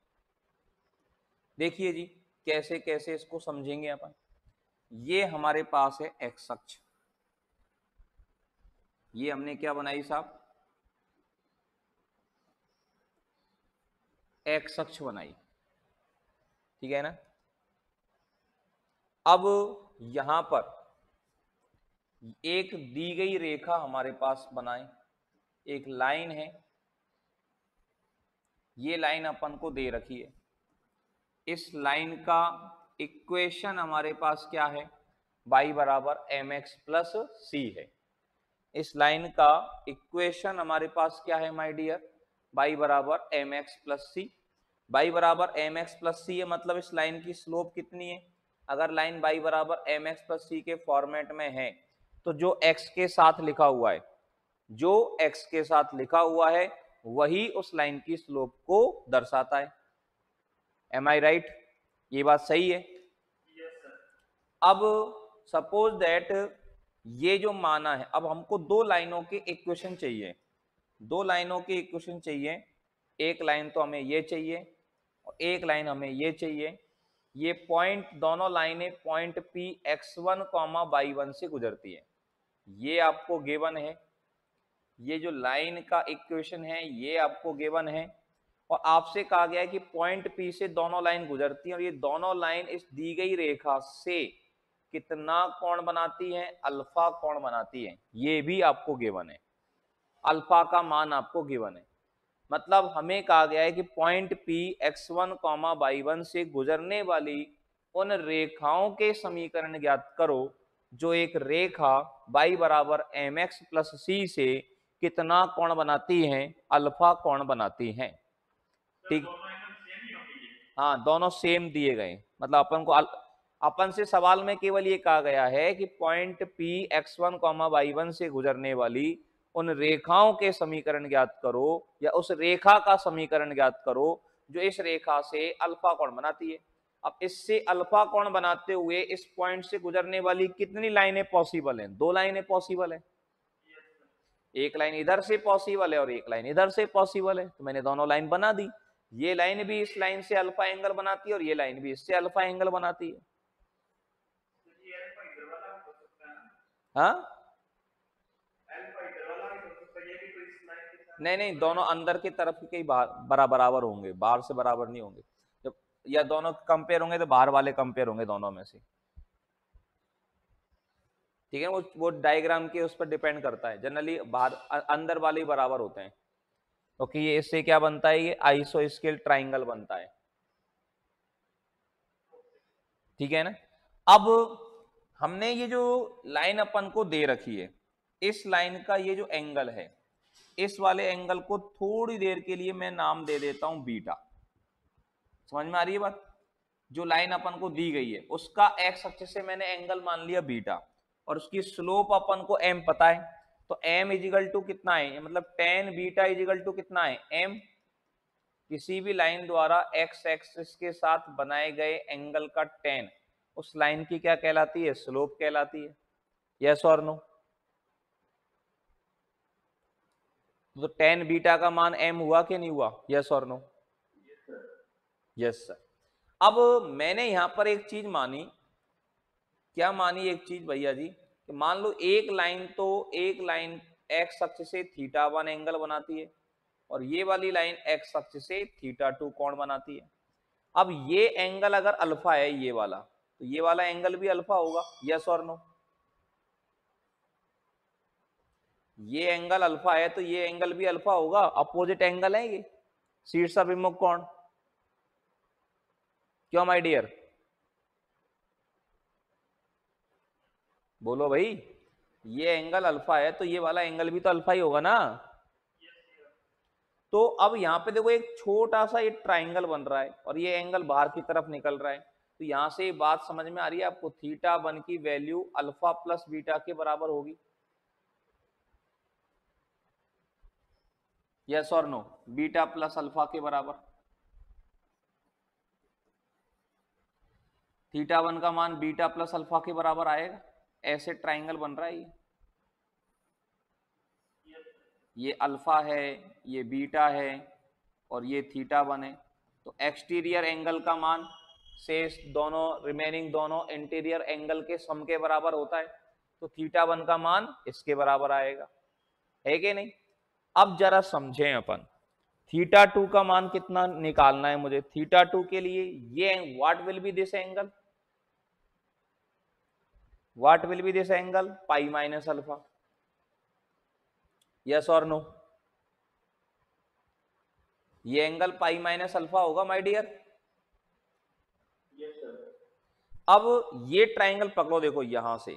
देखिए जी कैसे कैसे इसको समझेंगे अपन। ये हमारे पास है एक्स अक्ष, ये हमने क्या बनाई साहब, एक्स अक्ष बनाई, ठीक है ना। अब यहां पर एक दी गई रेखा हमारे पास बनाए, एक लाइन है, ये लाइन अपन को दे रखी है। इस लाइन का इक्वेशन हमारे पास क्या है, y बराबर एम एक्स प्लस सी है। इस लाइन का इक्वेशन हमारे पास क्या है माय डियर, y बराबर एम एक्स प्लस सी। y बराबर एम एक्स प्लस सी है, मतलब इस लाइन की स्लोप कितनी है। अगर लाइन y बराबर एम एक्स प्लस सी के फॉर्मेट में है तो जो x के साथ लिखा हुआ है, जो x के साथ लिखा हुआ है वही उस लाइन की स्लोप को दर्शाता है। एम आई राइट, ये बात सही है। अब सपोज दैट ये जो माना है, अब हमको दो लाइनों के इक्वेशन चाहिए, दो लाइनों के इक्वेशन चाहिए। एक लाइन तो हमें ये चाहिए और एक लाइन हमें ये चाहिए। ये पॉइंट, दोनों लाइनें point P x1 comma y1 से गुजरती है, ये आपको गिवन है। ये जो लाइन का इक्वेशन है ये आपको गिवन है और आपसे कहा गया है कि पॉइंट पी से दोनों लाइन गुजरती हैं और ये दोनों लाइन इस दी गई रेखा से कितना कोण बनाती है, अल्फा कोण बनाती है, ये भी आपको गिवन है। अल्फा का मान आपको गिवन है, मतलब हमें कहा गया है कि point P x1 comma y1 से गुजरने वाली उन रेखाओं के समीकरण ज्ञात करो जो एक रेखा y बराबर एम एक्स प्लस सी से कितना कोण बनाती हैं, अल्फा कोण बनाती हैं। ठीक, हाँ दोनों सेम दिए गए, मतलब अपन को अपन से सवाल में केवल ये कहा गया है कि point P x1 comma y1 से गुजरने वाली उन रेखाओं के समीकरण ज्ञात करो या उस रेखा का समीकरण ज्ञात करो जो इस रेखा से अल्फा कोण बनाती है। अब इससे अल्फा कोण बनाते हुए इस पॉइंट से गुजरने वाली कितनी लाइनें पॉसिबल हैं, दो लाइनें पॉसिबल है। एक लाइन इधर से पॉसिबल है और एक लाइन इधर से पॉसिबल है, तो मैंने दोनों लाइन बना दी। ये लाइन भी इस लाइन से अल्फा एंगल बनाती है और ये लाइन भी इससे अल्फा एंगल बनाती है। हाँ नहीं नहीं, दोनों अंदर की तरफ के बराबर होंगे, बाहर से बराबर नहीं होंगे। जब या दोनों कंपेयर होंगे तो बाहर वाले कंपेयर होंगे दोनों में से, ठीक है। वो डायग्राम के उस पर डिपेंड करता है, जनरली बाहर अंदर वाले ही बराबर होते हैं क्योंकि ये इससे क्या बनता है, ये आइसोस्केल ट्राइंगल बनता है, ठीक है ना। अब हमने ये जो लाइन अपन को दे रखी है, इस लाइन का ये जो एंगल है, इस वाले एंगल को थोड़ी देर के लिए मैं नाम दे देता हूं बीटा। समझ में आ रही है बात। जो लाइन अपन को दी गई है उसका एक्स अक्ष से मैंने एंगल मान लिया बीटा और उसकी स्लोप अपन को एम पता है, तो एम इजिकल टू कितना है, मतलब टेन बीटा इजिकल टू कितना है एम। किसी भी लाइन द्वारा एक्स एक्सिस के साथ बनाए गए एंगल का टेन उस लाइन की क्या कहलाती है, स्लोप कहलाती है। यस और नो। तो टेन बीटा का मान एम हुआ कि नहीं हुआ, यस और नो। Yes sir. अब मैंने यहां पर एक चीज मानी, क्या मानी एक चीज भैया जी, कि मान लो एक लाइन, तो एक लाइन एक्स अक्ष से थीटा वन एंगल बनाती है और ये वाली लाइन एक्स अक्ष से थीटा टू कोण बनाती है। अब ये एंगल अगर अल्फा है ये वाला, तो ये वाला एंगल भी अल्फा होगा, यस और नो। ये एंगल अल्फा है तो ये एंगल भी अल्फा होगा, अपोजिट एंगल है ये, शीर्ष अभिमुख कोण। क्यों माय डियर, बोलो भाई। ये एंगल अल्फा है तो ये वाला एंगल भी तो अल्फा ही होगा ना। तो अब यहाँ पे देखो एक छोटा सा ये ट्राइंगल बन रहा है और ये एंगल बाहर की तरफ निकल रहा है, तो यहाँ से ये बात समझ में आ रही है आपको, थीटा वन की वैल्यू अल्फा प्लस बीटा के बराबर होगी। यस और नो? बीटा प्लस अल्फा के बराबर। थीटा वन का मान बीटा प्लस अल्फा के बराबर आएगा। ऐसे ट्राइंगल बन रहा है ये अल्फा है, ये बीटा है और ये थीटा वन है। तो एक्सटीरियर एंगल का मान शेष दोनों रिमेनिंग दोनों इंटीरियर एंगल के सम के बराबर होता है, तो थीटा वन का मान इसके बराबर आएगा, है कि नहीं? अब जरा समझें अपन, थीटा टू का मान कितना निकालना है मुझे। थीटा टू के लिए ये what will be this angle, what will be this angle, pi minus alpha. Yes और नो? ये एंगल पाई माइनस अल्फा होगा माय डियर। अब ये ट्राइंगल पकड़ो, देखो यहां से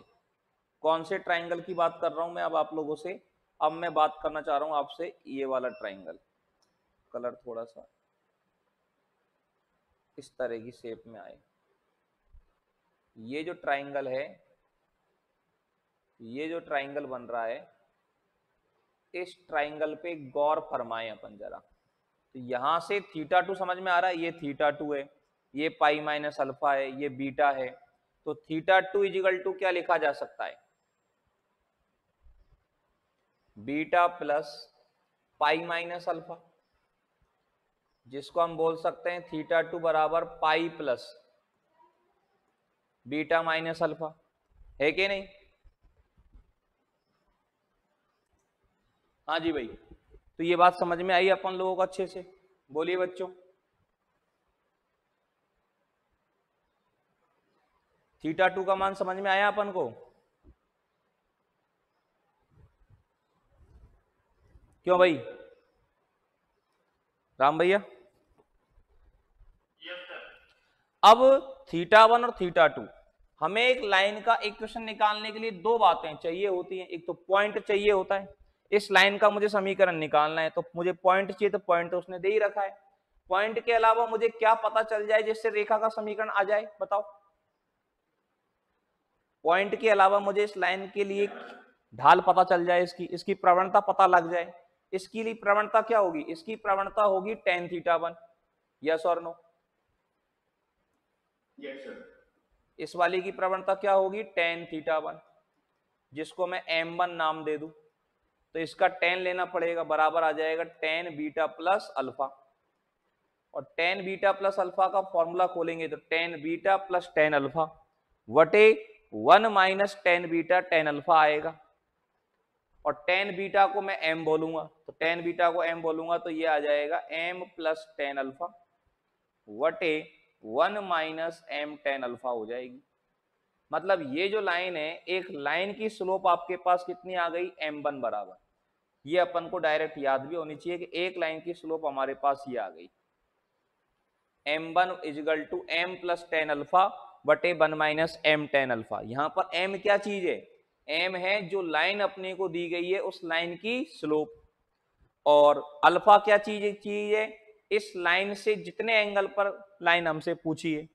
कौन से ट्राइंगल की बात कर रहा हूं मैं अब आप लोगों से। अब मैं बात करना चाह रहा हूं आपसे ये वाला ट्राइंगल, कलर थोड़ा सा इस तरह की शेप में आए। ये जो ट्राइंगल है, ये जो ट्राइंगल बन रहा है, इस ट्राइंगल पे गौर फरमाएं अपन जरा। तो यहां से थीटा टू समझ में आ रहा है, ये थीटा टू है, ये पाई माइनस अल्फा है, ये बीटा है। तो थीटा टू इजिकल टू क्या लिखा जा सकता है, beta plus pi minus alpha, जिसको हम बोल सकते हैं थीटा टू बराबर pi plus beta minus alpha, है कि नहीं? हाँ जी भाई, तो ये बात समझ में आई अपन लोगों को अच्छे से? बोलिए बच्चों। थीटा टू का मान समझ में आया अपन को? क्यों भाई राम भैया? अब थीटा वन और थीटा टू, हमें एक लाइन का इक्वेशन निकालने के लिए दो बातें चाहिए होती हैं। एक तो पॉइंट चाहिए होता है, इस लाइन का मुझे समीकरण निकालना है तो मुझे पॉइंट चाहिए, तो पॉइंट तो उसने दे ही रखा है। पॉइंट के अलावा मुझे क्या पता चल जाए जिससे रेखा का समीकरण आ जाए, बताओ? पॉइंट के अलावा मुझे इस लाइन के लिए ढाल पता चल जाए, इसकी प्रवणता पता लग जाए। इसके लिए प्रवणता क्या होगी, इसकी प्रवणता होगी टेन थीटा वन। यस और नो? Yes sir. इस वाली की प्रवणता क्या होगी, टेन थीटा वन, जिसको मैं m1 नाम दे दूं। तो इसका टेन लेना पड़ेगा, बराबर आ जाएगा टेन बीटा प्लस अल्फा। और टेन बीटा प्लस अल्फा का फॉर्मूला खोलेंगे तो tan beta plus tan alpha वटे one minus tan beta tan alpha आएगा। और टेन बीटा को मैं m बोलूंगा, तो टेन बीटा को m बोलूंगा तो ये आ जाएगा m प्लस टेन अल्फा वटे one minus m tan alpha हो जाएगी। मतलब ये जो लाइन है, एक लाइन की स्लोप आपके पास कितनी आ गई, m1 बराबर। ये अपन को डायरेक्ट याद भी होनी चाहिए कि एक लाइन की स्लोप हमारे पास ये आ गई, m1 equal to m plus tan alpha बटे one minus m tan alpha. यहां पर m क्या चीज है, m है जो लाइन अपने को दी गई है उस लाइन की स्लोप, और अल्फा क्या चीज है, इस लाइन से जितने एंगल पर लाइन हमसे पूछी है,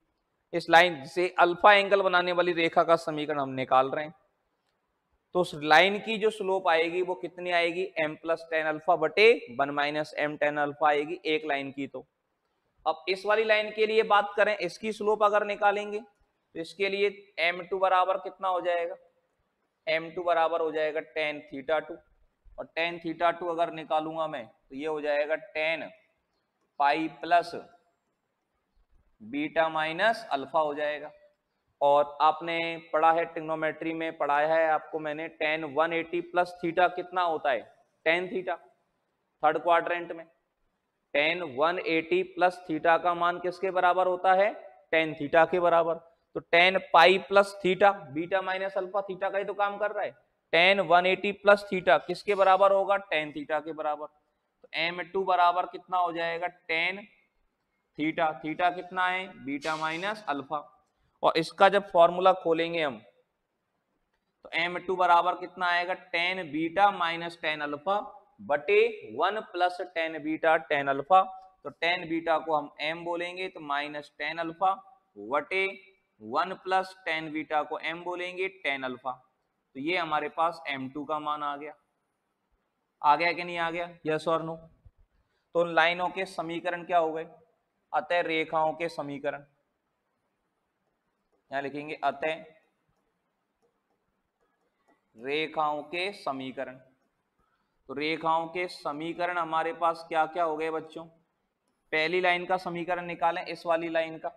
इस लाइन से अल्फा एंगल बनाने वाली रेखा का समीकरण हम निकाल रहे हैं। तो उस लाइन की जो स्लोप आएगी वो कितनी आएगी, m प्लस टेन अल्फा बटे one minus m tan alpha आएगी एक लाइन की। तो अब इस वाली लाइन के लिए बात करें, इसकी स्लोप अगर निकालेंगे तो इसके लिए m2 बराबर कितना हो जाएगा, m2 बराबर हो जाएगा टेन थीटा टू, और टेन थीटा टू अगर निकालूंगा मैं तो ये हो जाएगा ten pi plus beta minus alpha हो जाएगा। और आपने पढ़ा है ट्रिग्नोमेट्री में, पढ़ाया है आपको मैंने, टेन 180 प्लस थीटा कितना होता है, टेन थीटा। थर्ड क्वाड्रेंट में टेन 180 प्लस थीटा का मान किसके बराबर होता है, टेन थीटा के बराबर। तो ten pi plus theta, beta minus alpha theta का ही तो काम कर रहा है। टेन 180 प्लस थीटा किसके बराबर होगा, टेन थीटा के बराबर। तो m2 बराबर कितना हो जाएगा, टेन थीटा, थीटा कितना है, बीटा माइनस अल्फा। और इसका जब फॉर्मूला खोलेंगे हम तो m2 बराबर कितना आएगा, tan beta minus ten alpha बटे 1 plus ten beta tan alpha. तो टेन बीटा को हम m बोलेंगे तो माइनस टेन अल्फा बटे 1 प्लस टेन बीटा को m बोलेंगे टेन अल्फा। तो ये हमारे पास m2 का मान आ गया कि नहीं आ गया, यस और नो। तो लाइनों के समीकरण क्या हो गए, अतः रेखाओं के समीकरण, यहां लिखेंगे अतः रेखाओं के समीकरण। तो रेखाओं के समीकरण हमारे पास क्या क्या हो गए बच्चों, पहली लाइन का समीकरण निकालें, इस वाली लाइन का,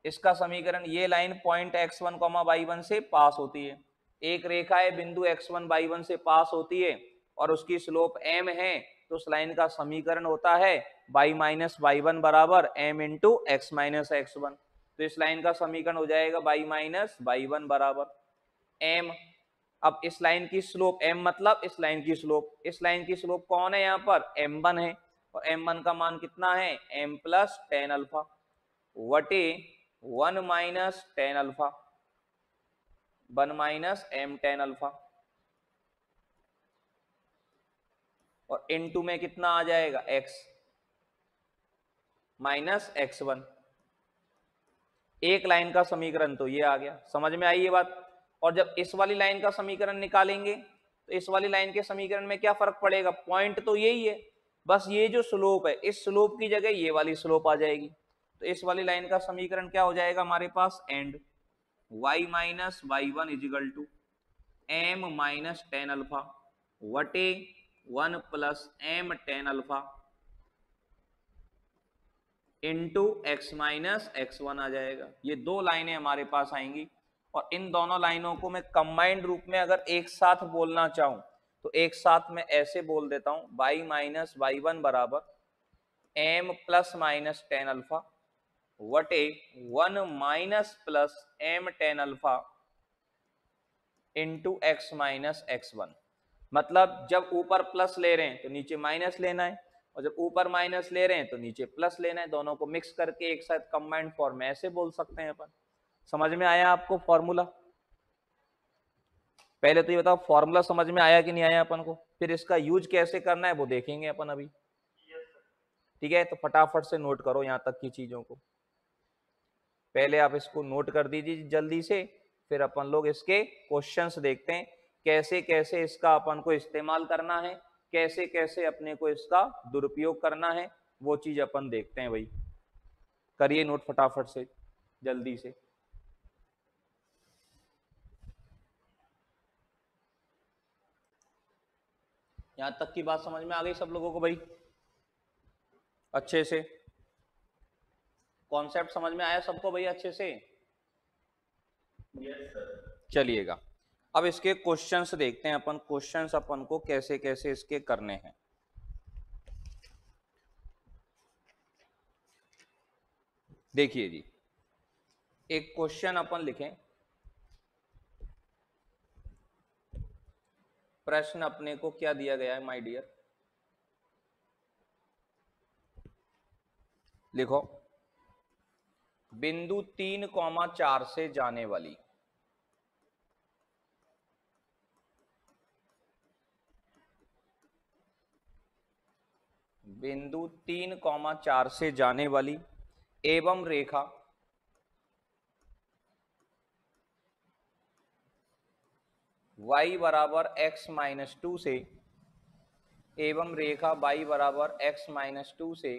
इसका समीकरण, ये लाइन पॉइंट x1, y1 से पास होती है, एक रेखा है बिंदु x1, y1 से पास होती है और उसकी स्लोप m है, तो उस लाइन का समीकरण होता है y माइनस y1 बराबर m into x minus x1। तो इस लाइन का समीकरण हो जाएगा y माइनस y1 बराबर m। अब इस लाइन की स्लोप m मतलब इस लाइन की स्लोप, इस लाइन की स्लोप कौन है, यहाँ पर m1 है, और m1 का मान कितना है m प्लस टेन अल्फा वटे 1 minus ten alpha, 1 minus m tan alpha, और इनटू में कितना आ जाएगा x माइनस x1। एक लाइन का समीकरण तो ये आ गया, समझ में आई ये बात। और जब इस वाली लाइन का समीकरण निकालेंगे तो इस वाली लाइन के समीकरण में क्या फर्क पड़ेगा, पॉइंट तो यही है, बस ये जो स्लोप है इस स्लोप की जगह ये वाली स्लोप आ जाएगी। तो इस वाली लाइन का समीकरण क्या हो जाएगा हमारे पास, and y minus y1 equal to m minus ten alpha वटे 1 plus m tan alpha into x minus x1 आ जाएगा। ये दो लाइनें हमारे पास आएंगी और इन दोनों लाइनों को मैं कंबाइंड रूप में अगर एक साथ बोलना चाहूं तो एक साथ मैं ऐसे बोल देता हूं, y माइनस y1 बराबर m plus minus ten alpha वटे 1 minus plus m tan alpha into x minus x1। मतलब जब ऊपर प्लस ले रहे हैं तो नीचे माइनस लेना है, और जब ऊपर माइनस ले रहे हैं तो नीचे प्लस लेना है, दोनों को मिक्स करके एक साथ कंबाइंड फॉर्म में ऐसे बोल सकते हैं अपन। समझ में आया आपको फॉर्मूला, पहले तो ये बताओ फॉर्मूला समझ में आया कि नहीं आया अपन को, फिर इसका यूज कैसे करना है वो देखेंगे अपन अभी, ठीक है। तो फटाफट से नोट करो यहां तक की चीजों को, पहले आप इसको नोट कर दीजिए जल्दी से, फिर अपन लोग इसके क्वेश्चंस देखते हैं कैसे कैसे इसका अपन को इस्तेमाल करना है, कैसे कैसे अपने को इसका दुरुपयोग करना है, वो चीज अपन देखते हैं भाई। करिए नोट फटाफट से जल्दी से। यहां तक की बात समझ में आ गई सब लोगों को भाई, अच्छे से कॉन्सेप्ट समझ में आया सबको भाई अच्छे से? Yes sir. चलिएगा अब इसके क्वेश्चंस देखते हैं अपन, क्वेश्चंस अपन को कैसे कैसे इसके करने हैं। देखिए जी, एक क्वेश्चन अपन लिखें, प्रश्न अपने को क्या दिया गया है माय डियर, लिखो बिंदु 3,4 से जाने वाली बिंदु 3,4 से जाने वाली एवं रेखा y बराबर x माइनस 2 से एवं रेखा y बराबर x माइनस 2 से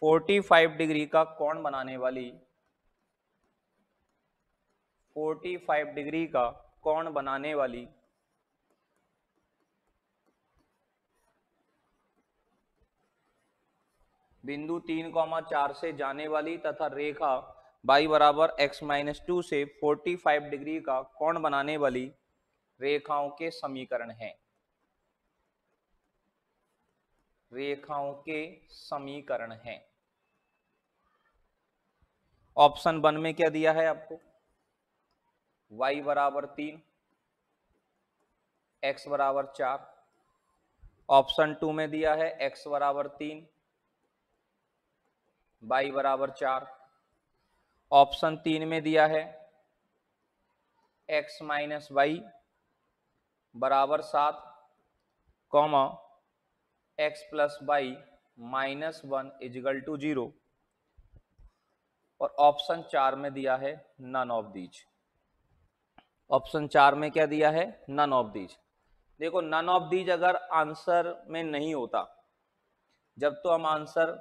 45 डिग्री का कोण बनाने वाली 45 डिग्री का कोण बनाने वाली बिंदु 3,4 से जाने वाली तथा रेखा y बराबर x माइनस 2 से 45 डिग्री का कोण बनाने वाली रेखाओं के समीकरण हैं। रेखाओं के समीकरण हैं। ऑप्शन 1 में क्या दिया है आपको, y बराबर 3 x बराबर 4, ऑप्शन 2 में दिया है x बराबर 3 y बराबर 4, ऑप्शन 3 में दिया है x माइनस वाई बराबर 7 comma x plus Y minus 1 is equal to 0 और ऑप्शन 4 में दिया है नन ऑफ दीज। ऑप्शन 4 में क्या दिया है? None of these. देखो नन ऑफ दीज अगर आंसर में नहीं होता, जब तो हम आंसर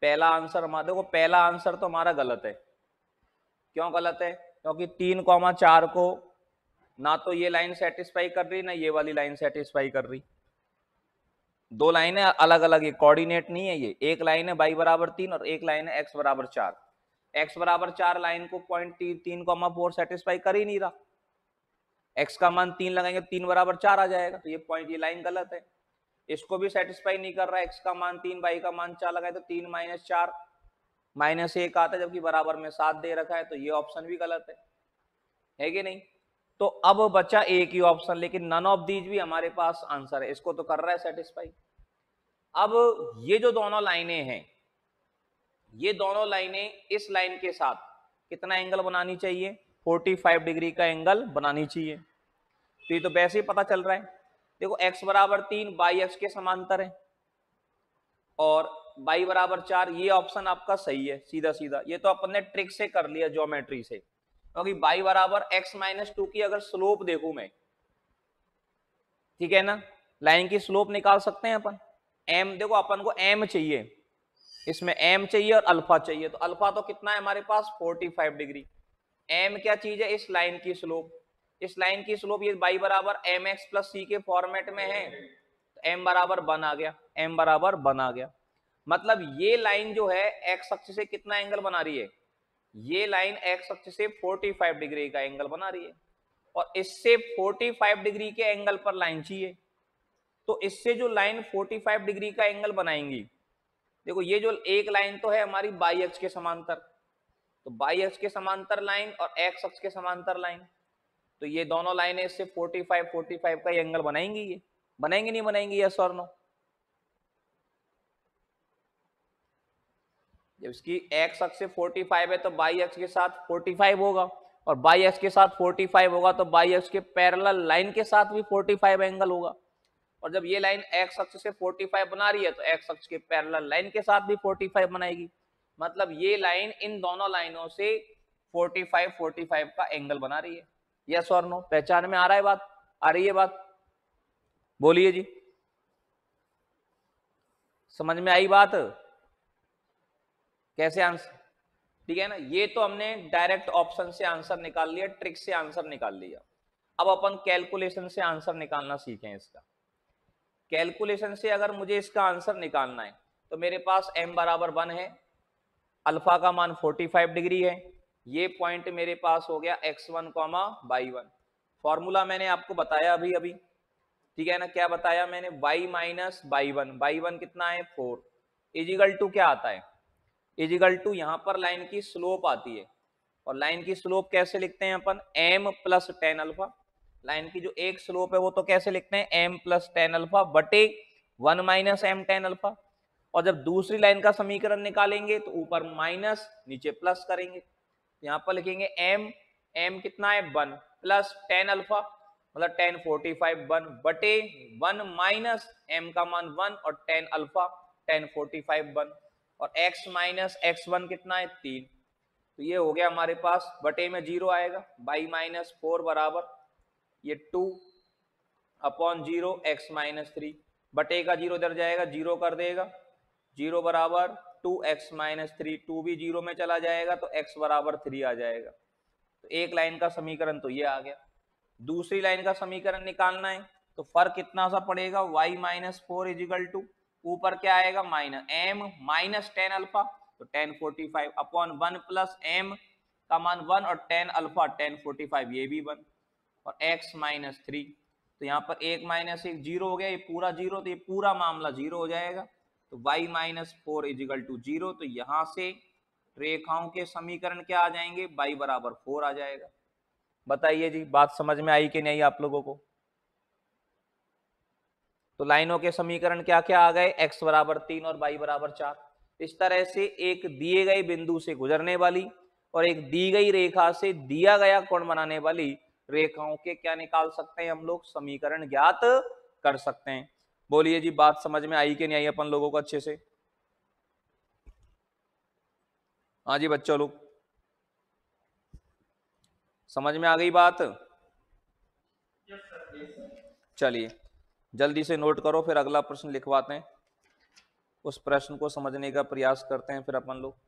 पहला आंसर हमारा, देखो पहला आंसर तो हमारा गलत है। क्यों गलत है? क्योंकि 3,4 को ना तो ये लाइन सेटिस्फाई कर रही ना ये वाली लाइन सेटिस्फाई कर रही। दो लाइनें अलग अलग है, कोऑर्डिनेट नहीं है ये। एक लाइन है y बराबर 3 और एक लाइन है x बराबर 4। x बराबर 4 लाइन को पॉइंट 3,4 सेटिस्फाई कर ही नहीं रहा। x का मान 3 लगाएंगे 3 बराबर 4 आ जाएगा, तो ये पॉइंट ये लाइन गलत है। इसको भी सेटिस्फाई नहीं कर रहा है, x का मान 3 y का मान 4 लगाए तो 3 माइनस 4 माइनस 1 आता है, जबकि बराबर में 7 दे रखा है, तो ये ऑप्शन भी गलत है कि नहीं? तो अब बचा एक ही ऑप्शन, लेकिन नन ऑफ दीज भी हमारे पास आंसर है, इसको तो कर रहा है सेटिस्फाई। अब ये जो दोनों लाइनें हैं, ये दोनों लाइनें इस लाइन के साथ कितना एंगल बनानी चाहिए? 45 डिग्री का एंगल बनानी चाहिए। तो ये तो वैसे ही पता चल रहा है। देखो x बराबर 3 बाई x के समांतर है और y बराबर 4, ये ऑप्शन आपका सही है सीधा सीधा। ये तो अपन ने ट्रिक से कर लिया, ज्योमेट्री से, क्योंकि y बराबर x माइनस 2 की अगर स्लोप देखूं मैं, ठीक है ना, लाइन की स्लोप निकाल सकते हैं अपन। m, देखो अपन को m चाहिए, इसमें m चाहिए और अल्फा चाहिए। तो अल्फा तो कितना है हमारे पास? 45 डिग्री। m क्या चीज है? इस लाइन की स्लोप। इस लाइन की स्लोप ये y बराबर mx प्लस c के फॉर्मेट में है, तो m बराबर 1 आ गया, m बराबर 1 आ गया। मतलब ये लाइन जो है x अक्ष से कितना एंगल बना रही है? ये लाइन x अक्ष से 45 डिग्री का एंगल बना रही है और इससे 45 डिग्री के एंगल पर लाइन चाहिए। तो इससे जो लाइन 45 डिग्री का एंगल बनाएंगी, देखो ये जो एक लाइन तो है हमारी बाई अक्ष के समांतर, तो बाई अक्ष के समांतर लाइन और एक्स अक्ष के समांतर लाइन, तो ये दोनों लाइनें इससे 45 का एंगल बनाएंगी। ये बनाएंगे नहीं बनाएंगी? यस और नो? जब इसकी एक्स अक्ष से 45 है तो बाई अक्ष के साथ 45 होगा, और बाई अक्ष के साथ 45 होगा तो बाई अक्ष के पैरेलल लाइन के साथ भी 45 एंगल होगा। और जब ये लाइन एक्स अक्ष से 45 बना रही है तो एक्स अक्ष के पैरेलल लाइन के साथ भी 45 बनाएगी। मतलब ये लाइन इन दोनों लाइनों से 45 का एंगल बना रही है। यस और नो? पहचान में आ रहा है बात? आ रही है बात? बोलिए जी, समझ में आई बात? कैसे आंसर? ठीक है ना? ये तो हमने डायरेक्ट ऑप्शन से आंसर निकाल लिया, ट्रिक से आंसर निकाल लिया। अब अपन कैलकुलेशन से आंसर निकालना सीखें इसका। कैलकुलेशन से अगर मुझे इसका आंसर निकालना है तो मेरे पास m बराबर 1 है, अल्फा का मान 45 डिग्री है, ये पॉइंट मेरे पास हो गया x1, y1। फॉर्मूला मैंने आपको बताया अभी अभी, ठीक है ना? क्या बताया मैंने? y माइनस y1 कितना है? 4 इजिकल टू क्या आता है? इजिकल टू यहाँ पर लाइन की स्लोप आती है, और लाइन की स्लोप कैसे लिखते हैं अपन? m plus tan alpha. Line की जो एक स्लोप है वो तो कैसे लिखते हैं? m प्लस टेन अल्फा बटे 1 माइनस m टेन अल्फा। और जब दूसरी लाइन का समीकरण निकालेंगे तो ऊपर माइनस नीचे प्लस करेंगे, यहाँ पर लिखेंगे m कितना है? 1 प्लस टेन अल्फा मतलब 10 45 1 बटे 1 माइनस m का मान 1 और टेन अल्फा 10 45 1 और x माइनस x1 कितना है? 3। तो ये हो गया हमारे पास, बटे में 0 आएगा, y माइनस 4 बराबर ये 2 अपॉन 0 x माइनस 3, बटे का 0 इधर जाएगा 0 कर देगा, 0 बराबर 2x माइनस 3, 2 भी 0 में चला जाएगा तो x बराबर 3 आ जाएगा। तो एक लाइन का समीकरण तो ये आ गया। दूसरी लाइन का समीकरण निकालना है तो फर्क कितना सा पड़ेगा? y माइनस 4 इजिकल टू ऊपर क्या आएगा? Minus m minus ten alpha तो 10 45 अपॉन 1 प्लस m का मान 1 और टेन अल्फा 10 45 ये भी 1 और x माइनस 3, तो यहाँ पर 1 माइनस 1 0 हो गया, ये पूरा 0, तो ये पूरा मामला 0 हो जाएगा। तो y माइनस 4 इजिकल टू 0, तो यहाँ से रेखाओं के समीकरण क्या आ जाएंगे? y बराबर 4 आ जाएगा। बताइए जी, बात समझ में आई कि नहीं आप लोगों को? तो लाइनों के समीकरण क्या क्या आ गए? x बराबर 3 और y बराबर 4। इस तरह से एक दिए गए बिंदु से गुजरने वाली और एक दी गई रेखा से दिया गया कोण बनाने वाली रेखाओं के क्या निकाल सकते हैं हम लोग, समीकरण ज्ञात कर सकते हैं। बोलिए जी, बात समझ में आई कि नहीं आई अपन लोगों को अच्छे से? हाँ जी बच्चों लोग, समझ में आ गई बात? चलिए जल्दी से नोट करो, फिर अगला प्रश्न लिखवाते हैं, उस प्रश्न को समझने का प्रयास करते हैं फिर अपन लोग।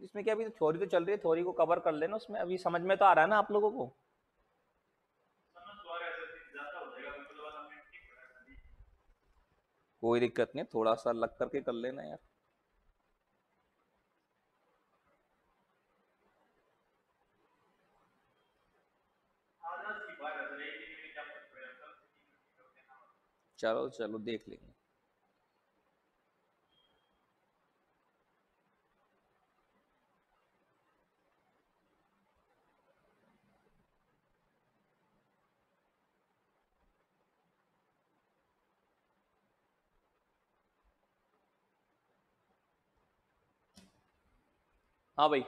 इसमें क्या, अभी तो थ्योरी तो चल रही है, थ्योरी को कवर कर लेना, उसमें अभी समझ में तो आ रहा है ना आप लोगों को? कोई दिक्कत नहीं, थोड़ा सा लग करके कर लेना यार। चलो चलो देख लेंगे। हाँ भाई,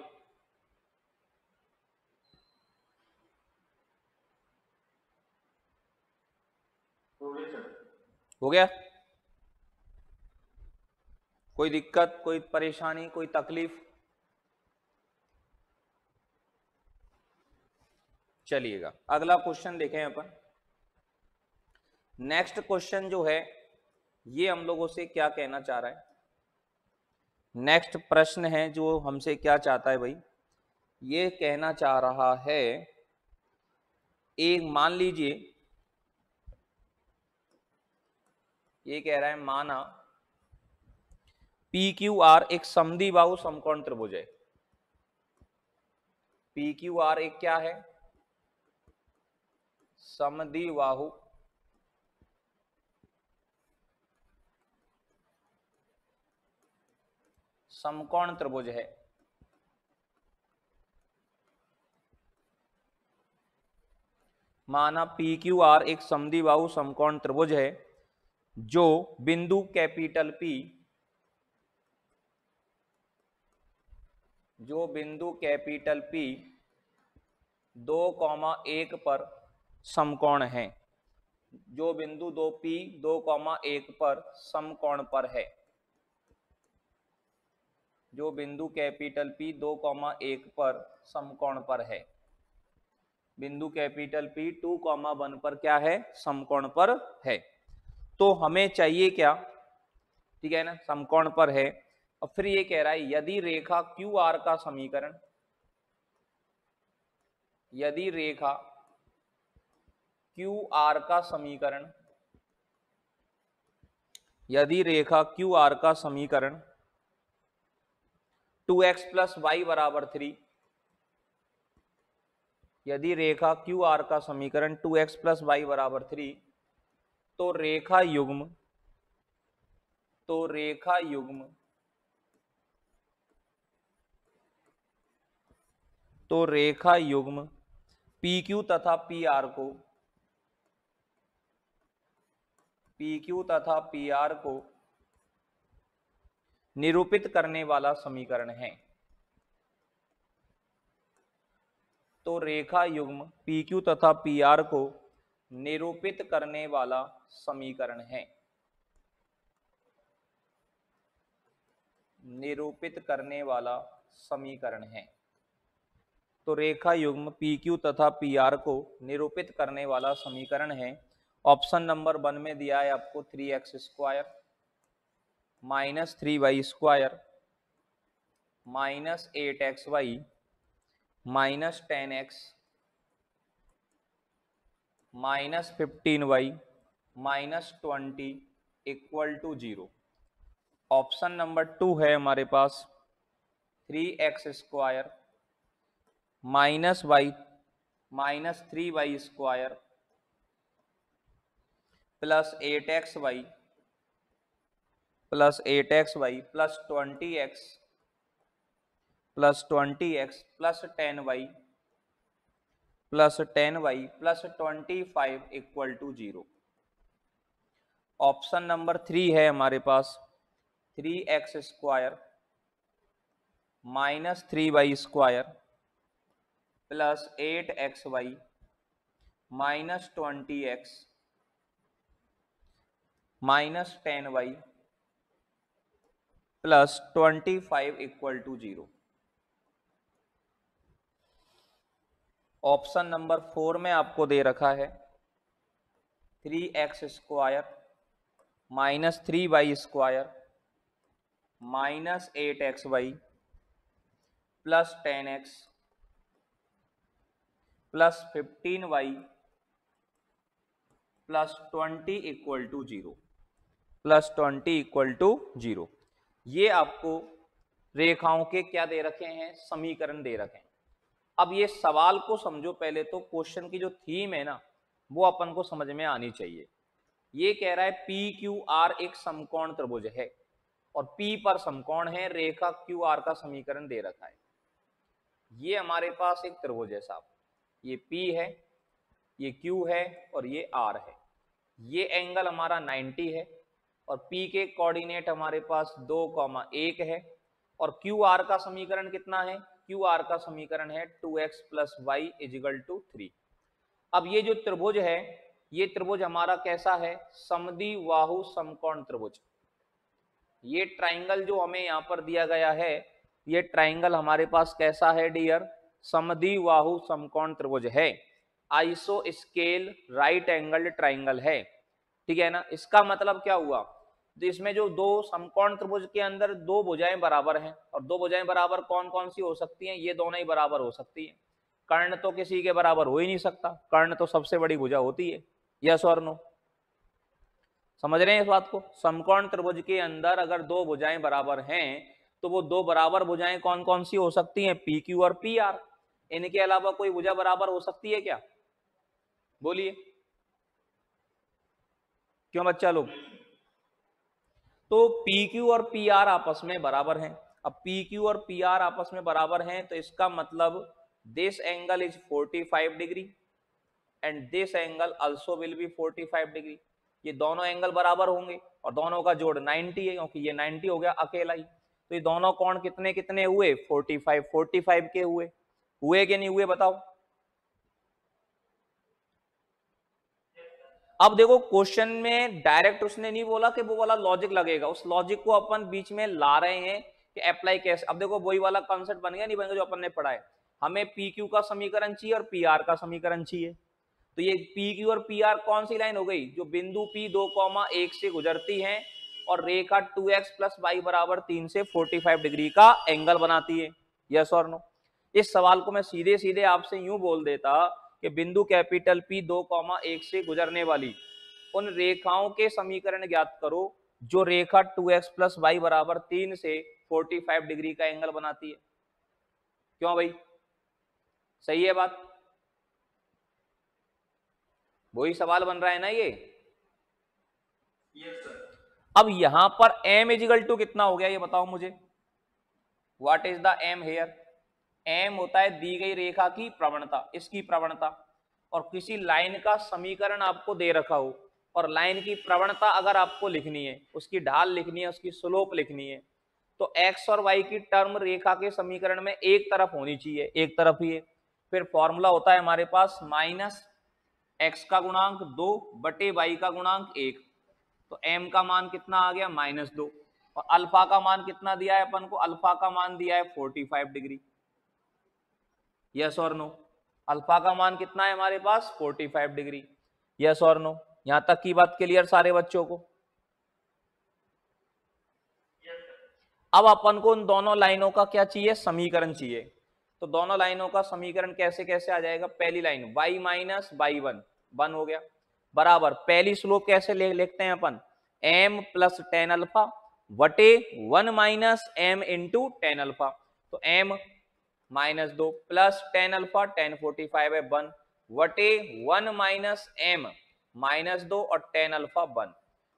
हो गया? कोई दिक्कत, कोई परेशानी, कोई तकलीफ? चलिएगा अगला क्वेश्चन देखें अपन। नेक्स्ट क्वेश्चन जो है ये हम लोगों से क्या कहना चाह रहा है, नेक्स्ट प्रश्न है जो हमसे क्या चाहता है भाई, ये कहना चाह रहा है, एक मान लीजिए, ये कह रहा है माना पी क्यू आर एक समद्विबाहु समकोण त्रिभुज है। पी क्यू आर एक क्या है, समद्विबाहु समकोण त्रिभुज है। माना पी क्यू आर एक समद्विबाहु समकोण त्रिभुज है जो बिंदु कैपिटल P, जो बिंदु कैपिटल P 2,1 पर समकोण है, जो बिंदु 2P 2,1 पर समकोण पर है, जो बिंदु कैपिटल P 2,1 पर समकोण पर है, बिंदु कैपिटल P 2,1 पर क्या है, समकोण पर है। तो हमें चाहिए क्या, ठीक है ना, समकोण पर है। और फिर ये कह रहा है यदि रेखा क्यू आर का समीकरण, यदि रेखा क्यू आर का समीकरण, यदि रेखा क्यू आर का समीकरण 2x प्लस वाई बराबर 3, यदि रेखा क्यू आर का समीकरण 2x प्लस वाई बराबर 3, तो रेखा युग्म, तो रेखा युग्म, तो रेखा युग्म पी क्यू तथा पी आर को, पी क्यू तथा पी आर को निरूपित करने वाला समीकरण है। तो रेखा युग्म पी क्यू तथा पी आर को निरूपित करने वाला समीकरण है, निरूपित करने वाला समीकरण है। तो रेखा युग्म पी क्यू तथा पी आर को निरूपित करने वाला समीकरण है। ऑप्शन नंबर 1 में दिया है आपको 3x square minus 3y square minus 8xy minus 10x minus 15y minus 20 equal to 0। Option number 2 है हमारे पास 3x square minus Y minus 3y square plus 8xy plus 8xy plus 20x plus 20x plus 10y plus 10y plus 25 equal to 0। Option number 3 है हमारे पास 3x² minus 3y² plus 8xy minus 20x minus 10y plus 25 equal to 0। Option number 4 में आपको दे रखा है 3x² minus 3y² minus 8xy plus 10x plus 15y plus 20 equal to 0, plus 20 equal to 0। ये आपको रेखाओं के क्या दे रखे हैं, समीकरण दे रखे हैं। अब ये सवाल को समझो, पहले तो क्वेश्चन की जो थीम है ना वो अपन को समझ में आनी चाहिए। ये कह रहा है PQR एक समकोण त्रिभुज है और P पर समकोण है, रेखा QR का समीकरण दे रखा है। ये हमारे पास एक त्रिभुज है साहब, ये P है, ये Q है और ये R है। ये एंगल हमारा 90 है और P के कोऑर्डिनेट हमारे पास 2,1 है और QR का समीकरण कितना है, QR का समीकरण है 2x plus Y is equal to 3। अब ये जो त्रिभुज है, ये त्रिभुज हमारा कैसा है, समद्विबाहु समकोण त्रिभुज। ये ट्राइंगल जो हमें यहाँ पर दिया गया है, ये ट्राइंगल हमारे पास कैसा है डियर, समद्विबाहु समकोण त्रिभुज है, iso scale right angled triangle है, ठीक है ना। इसका मतलब क्या हुआ, तो इसमें जो दो समकोण त्रिभुज के अंदर दो भुजाएं बराबर हैं और दो भुजाएं बराबर कौन कौन सी हो सकती हैं, ये दोनों ही बराबर हो सकती हैं। कर्ण तो किसी के बराबर हो ही नहीं सकता, कर्ण तो सबसे बड़ी भुजा होती है, यस और नो, समझ रहे हैं इस बात को। समकोण त्रिभुज के अंदर अगर दो भुजाएं बराबर हैं तो वो दो बराबर भुजाएं कौन कौन सी हो सकती हैं, PQ और PR। इनके अलावा कोई भुजा बराबर हो सकती है क्या, बोलिए क्यों बच्चा लोग। तो PQ और PR आपस में बराबर हैं। अब PQ और PR आपस में बराबर हैं तो इसका मतलब this angle is 45 degree and this angle also will be 45 degree. ये दोनों एंगल बराबर होंगे और दोनों का जोड़ 90 है, क्योंकि ये 90 हो गया अकेला ही। तो ये दोनों कोण कितने कितने हुए, 45 के हुए कि नहीं हुए बताओ। अब देखो क्वेश्चन में डायरेक्ट उसने नहीं बोला कि वो वाला लॉजिक लगेगा, उस लॉजिक को अपन बीच में ला रहे हैं कि अप्लाई कैसे। अब देखो वही वाला कॉन्सेप्ट बन गया नहीं बनेगा जो अपन ने पढ़ा है, हमें PQ का समीकरण चाहिए और PR का समीकरण चाहिए। तो ये PQ और PR कौन सी लाइन हो गई, जो बिंदु P 2,1 से गुजरती है और रेखा 2x प्लस वाई बराबर 3 से 45 डिग्री का एंगल बनाती है, यस और नो। इस सवाल को मैं सीधे सीधे आपसे यूं बोल देता कि बिंदु कैपिटल P 2,1 से गुजरने वाली उन रेखाओं के समीकरण ज्ञात करो जो रेखा 2x प्लस वाई बराबर 3 से 45 डिग्री का एंगल बनाती है। क्यों भाई, सही है बात, वही सवाल बन रहा है ना ये। Yes sir. अब यहां पर m इजिकल टू कितना हो गया ये बताओ मुझे, what is the m here. m होता है दी गई रेखा की प्रवणता, इसकी प्रवणता, और किसी लाइन का समीकरण आपको दे रखा हो और लाइन की प्रवणता अगर आपको लिखनी है, उसकी ढाल लिखनी है, उसकी स्लोप लिखनी है, तो x और y की टर्म रेखा के समीकरण में एक तरफ होनी चाहिए, एक तरफ ही है। फिर फॉर्मूला होता है हमारे पास माइनस x का गुणांक 2 बटे y का गुणांक 1, तो m का मान कितना आ गया -2 और अल्फा का मान कितना दिया है अपन को, अल्फा का मान दिया है 45 डिग्री, यस और नो। अल्फा का मान कितना है हमारे पास 45 डिग्री, यस और नो। यहां तक की बात क्लियर सारे बच्चों को। अब अपन को उन दोनों लाइनों का क्या चाहिए, समीकरण चाहिए। तो दोनों लाइनों का समीकरण कैसे कैसे आ जाएगा, पहली line y minus by one हो गया, बराबर पहली स्लोप कैसे लिखते हैं अपन, m प्लस टेन अल्फा वटे 1 minus m into tan alpha. तो m -2 plus tan alpha, tan 45 है 1 वटे 1 माइनस m -2 और टेन अल्फा 1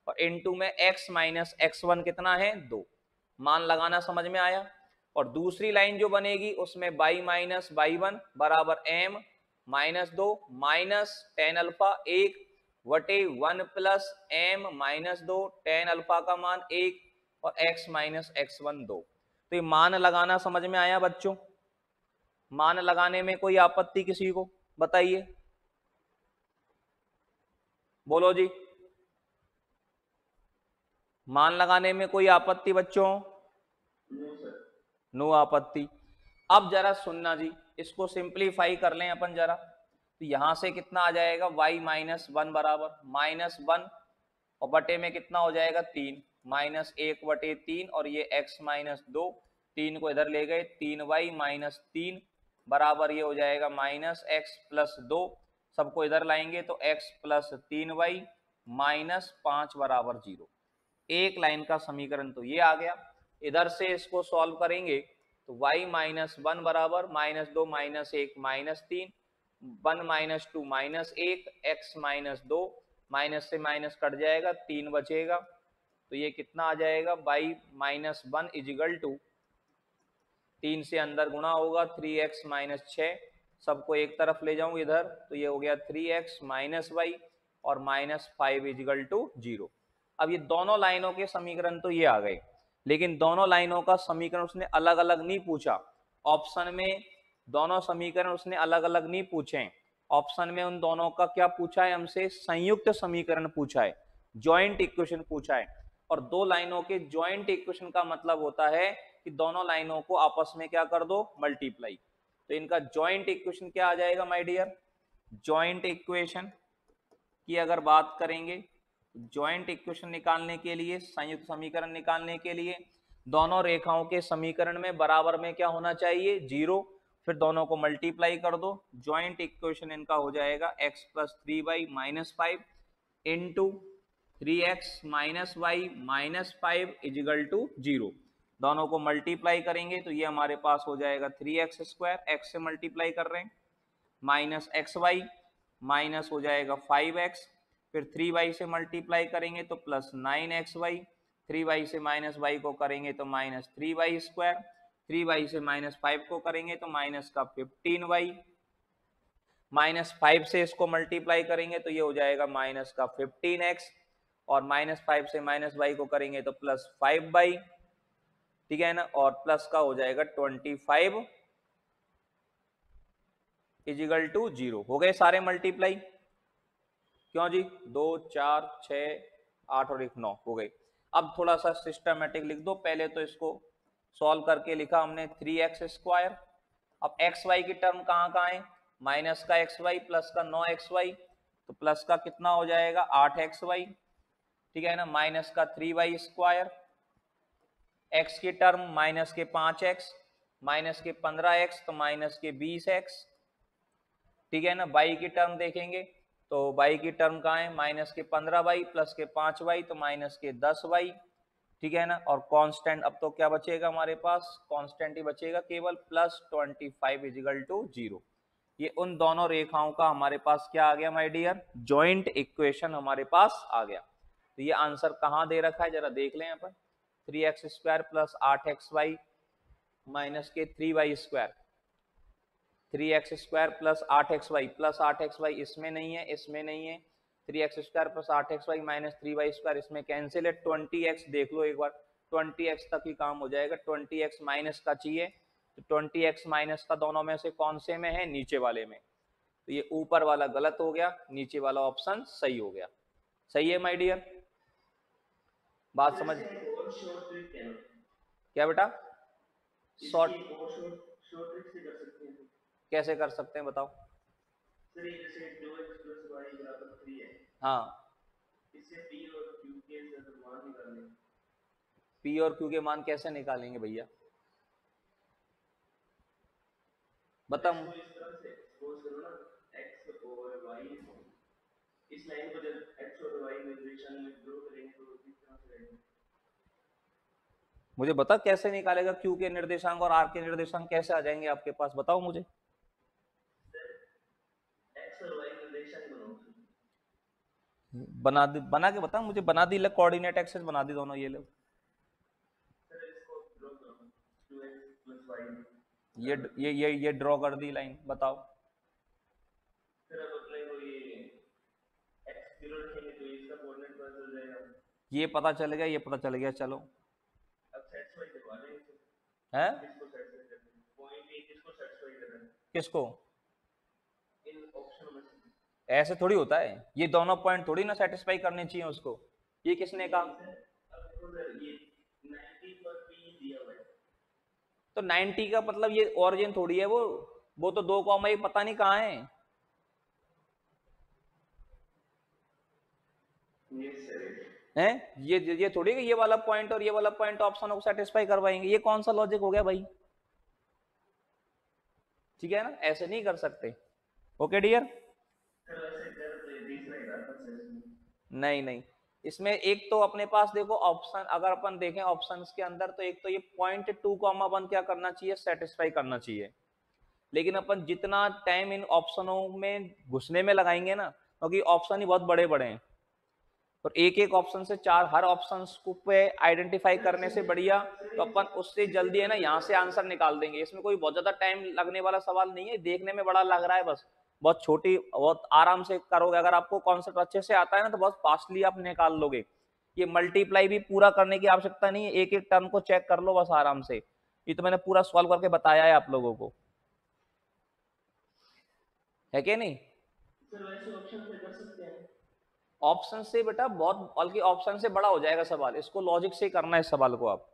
और इनटू में x माइनस x1 कितना है 2, मान लगाना समझ में आया। और दूसरी लाइन जो बनेगी उसमें y माइनस बाई वन बराबर m -2 माइनस टेन अल्फा 1 वटे 1 plus M minus 2, ten alpha का मान 1 और x माइनस x1 2। तो ये मान लगाना समझ में आया बच्चों? मान लगाने में कोई आपत्ति किसी को बताइए, बोलो जी। मान लगाने में कोई आपत्ति बच्चों? नो आपत्ति। अब जरा सुनना जी, इसको सिंप्लीफाई कर लें अपन जरा। तो यहां से कितना आ जाएगा y माइनस 1 बराबर -1 और बटे में कितना हो जाएगा 3, -1/3 और ये x माइनस 2, 3 को इधर ले गए, 3y माइनस 3 बराबर ये हो जाएगा -x प्लस 2, सबको इधर लाएंगे तो x प्लस 3y माइनस 5 बराबर 0। एक लाइन का समीकरण तो ये आ गया। इधर से इसको सॉल्व करेंगे तो y माइनस 1 बराबर -2 -1 -3, 1 माइनस 2 -1, x माइनस 2, माइनस से माइनस कट जाएगा, 3 बचेगा। तो ये कितना आ जाएगा y माइनस 1 इजिकल टू 3 से अंदर गुणा होगा 3x माइनस 6, सबको एक तरफ ले जाऊं इधर तो ये हो गया 3x माइनस y और -5 इजिकल टू 0। अब ये दोनों लाइनों के समीकरण तो ये आ गए, लेकिन दोनों लाइनों का समीकरण उसने अलग अलग नहीं पूछा। ऑप्शन में दोनों समीकरण उसने अलग अलग नहीं पूछे। ऑप्शन में उन दोनों का क्या पूछा है हमसे? संयुक्त समीकरण पूछा है, जॉइंट इक्वेशन पूछा है। और दो लाइनों के जॉइंट इक्वेशन का मतलब होता है कि दोनों लाइनों को आपस में क्या कर दो? मल्टीप्लाई। तो इनका जॉइंट इक्वेशन क्या आ जाएगा माय डियर? जॉइंट इक्वेशन की अगर बात करेंगे, जॉइंट इक्वेशन निकालने के लिए, संयुक्त समीकरण निकालने के लिए दोनों रेखाओं के समीकरण में बराबर में क्या होना चाहिए? 0। फिर दोनों को मल्टीप्लाई कर दो, जॉइंट इक्वेशन इनका हो जाएगा x plus 3y minus 5 into 3x minus Y minus 5 is equal to 0। दोनों को मल्टीप्लाई करेंगे तो ये हमारे पास हो जाएगा 3x स्क्वायर, x से मल्टीप्लाई कर रहे हैं, माइनस एक्स वाई माइनस हो जाएगा 5x, फिर 3y से मल्टीप्लाई करेंगे तो प्लस 9xy, 3y से माइनस y को करेंगे तो माइनस 3y स्क्वायर, 3y से माइनस 5 को करेंगे तो माइनस का 15y, माइनस 5 से इसको मल्टीप्लाई करेंगे तो ये हो जाएगा माइनस का 15x, और माइनस 5 से माइनस y को करेंगे तो प्लस 5y, ठीक है ना, और प्लस का हो जाएगा 25 इजिकल टू 0। हो गए सारे मल्टीप्लाई? क्यों जी? 2 4 6 8 और 1 9 हो गए। अब थोड़ा सा सिस्टमेटिक लिख दो। पहले तो इसको सॉल्व करके लिखा हमने 3x स्क्वायर। अब एक्स वाई की टर्म कहाँ कहाँ है? माइनस का एक्स वाई प्लस का 9xy, तो प्लस का कितना हो जाएगा 8xy, ठीक है ना, माइनस का 3y स्क्वायर, x की टर्म माइनस के 5x, माइनस के 15x तो माइनस के 20x, ठीक है ना। y की टर्म देखेंगे तो y की टर्म कहाँ है? माइनस के 15y प्लस के 5y तो माइनस के 10y, ठीक है ना। और कांस्टेंट अब तो क्या बचेगा हमारे पास? कांस्टेंट ही बचेगा केवल, प्लस 25 इजिकल टू 0। ये उन दोनों रेखाओं का हमारे पास क्या आ गया माय डियर? जॉइंट इक्वेशन हमारे पास आ गया। तो ये आंसर कहाँ दे रखा है जरा देख लें यहाँ पर, 3x square plus 8xy minus के 3y square, 3x square plus 8xy इसमें नहीं है, इसमें नहीं है, 3x square plus 8xy minus 3y square इसमें कैंसिल है, 20x देख लो एक बार, 20x तक ही काम हो जाएगा, 20x माइनस का चाहिए तो 20x माइनस का दोनों में से कौन से में है? नीचे वाले में। तो ये ऊपर वाला गलत हो गया, नीचे वाला ऑप्शन सही हो गया। सही है माय डियर? बात समझ? क्या बेटा? शॉर्ट कैसे कर सकते हैं बताओ? हाँ, पी और क्यू के मान कैसे निकालेंगे भैया? बता। इस लाइन को जब x और y निर्देशांक में ड्रॉ करेंगे तो किस तरह से रहेगा? मुझे बता कैसे निकालेगा? क्यू के निर्देशांक और आर के निर्देशांक कैसे आ जाएंगे आपके पास? बताओ मुझे। x और y निर्देशांक बना दे, बना के बता मुझे। बना दी, ले कोऑर्डिनेट एक्सिस बना दी दोनों, ये लो। ये ड्रॉ कर दी लाइन, बताओ। ये पता चल गया, ये पता चल गया, चलो है किसको, ऐसे थोड़ी होता है, ये दोनों पॉइंट थोड़ी ना सेटिस्फाई करने चाहिए उसको, ये किसने कहा, तो 90 का मतलब ये ओरिजिन थोड़ी है, वो तो 2 कॉमा एक पता नहीं कहाँ है, हैं ये थोड़ी कि ये वाला पॉइंट और ये वाला पॉइंट ऑप्शन को सेटिस्फाई करवाएंगे, ये कौन सा लॉजिक हो गया भाई, ठीक है ना, ऐसे नहीं कर सकते। ओके डियर, नहीं नहीं, इसमें एक तो अपने पास देखो ऑप्शन, अगर अपन देखें ऑप्शंस के अंदर, तो एक तो ये पॉइंट 2,1 क्या करना चाहिए, सेटिस्फाई करना चाहिए, लेकिन अपन जितना टाइम इन ऑप्शनों में घुसने में लगाएंगे ना, क्योंकि ऑप्शन ही बहुत बड़े बड़े हैं, और एक एक ऑप्शन से चार, हर ऑप्शन को पे आइडेंटिफाई करने से बढ़िया तो अपन उससे जल्दी है ना यहाँ से आंसर निकाल देंगे, इसमें कोई बहुत ज्यादा टाइम लगने वाला सवाल नहीं है, देखने में बड़ा लग रहा है, बस बहुत छोटी, बहुत आराम से करोगे, अगर आपको कॉन्सेप्ट अच्छे से आता है ना तो बहुत फास्टली आप निकाल लोगे, ये मल्टीप्लाई भी पूरा करने की आवश्यकता नहीं है, एक एक टर्म को चेक कर लो बस आराम से, ये तो मैंने पूरा सॉल्व करके बताया है आप लोगों को, है क्या नहीं, ऑप्शन से बेटा बहुत, बल्कि ऑप्शन से बड़ा हो जाएगा सवाल, इसको लॉजिक से करना है इस सवाल को आप,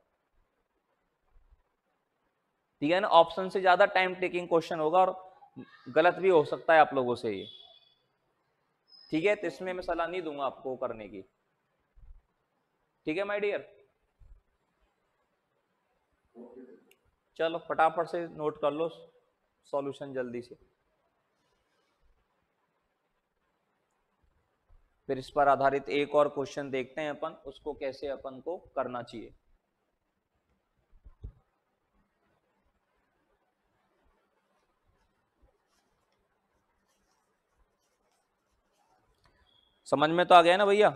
ठीक है ना, ऑप्शन से ज्यादा टाइम टेकिंग क्वेश्चन होगा और गलत भी हो सकता है आप लोगों से ये, ठीक है, तो इसमें मैं सलाह नहीं दूंगा आपको करने की, ठीक है माय डियर, चलो फटाफट से नोट कर लो सॉल्यूशन जल्दी से, फिर इस पर आधारित एक और क्वेश्चन देखते हैं अपन, उसको कैसे अपन को करना चाहिए। समझ में तो आ गया ना भैया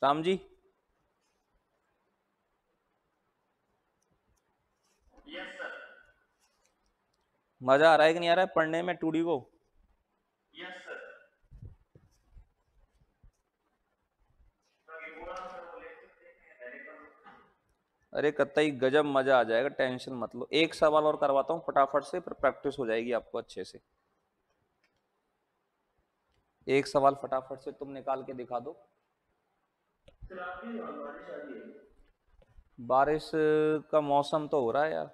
राम जी, यस सर, मजा आ रहा है कि नहीं आ रहा है पढ़ने में टूडी को, यस सर, अरे कतई गजब मजा आ जाएगा, टेंशन मत लो, एक सवाल और करवाता हूँ फटाफट से, फिर प्रैक्टिस हो जाएगी आपको अच्छे से, एक सवाल फटाफट से तुम निकाल के दिखा दो, सर आपकी बारिश आ रही है, बारिश का मौसम तो हो रहा है यार,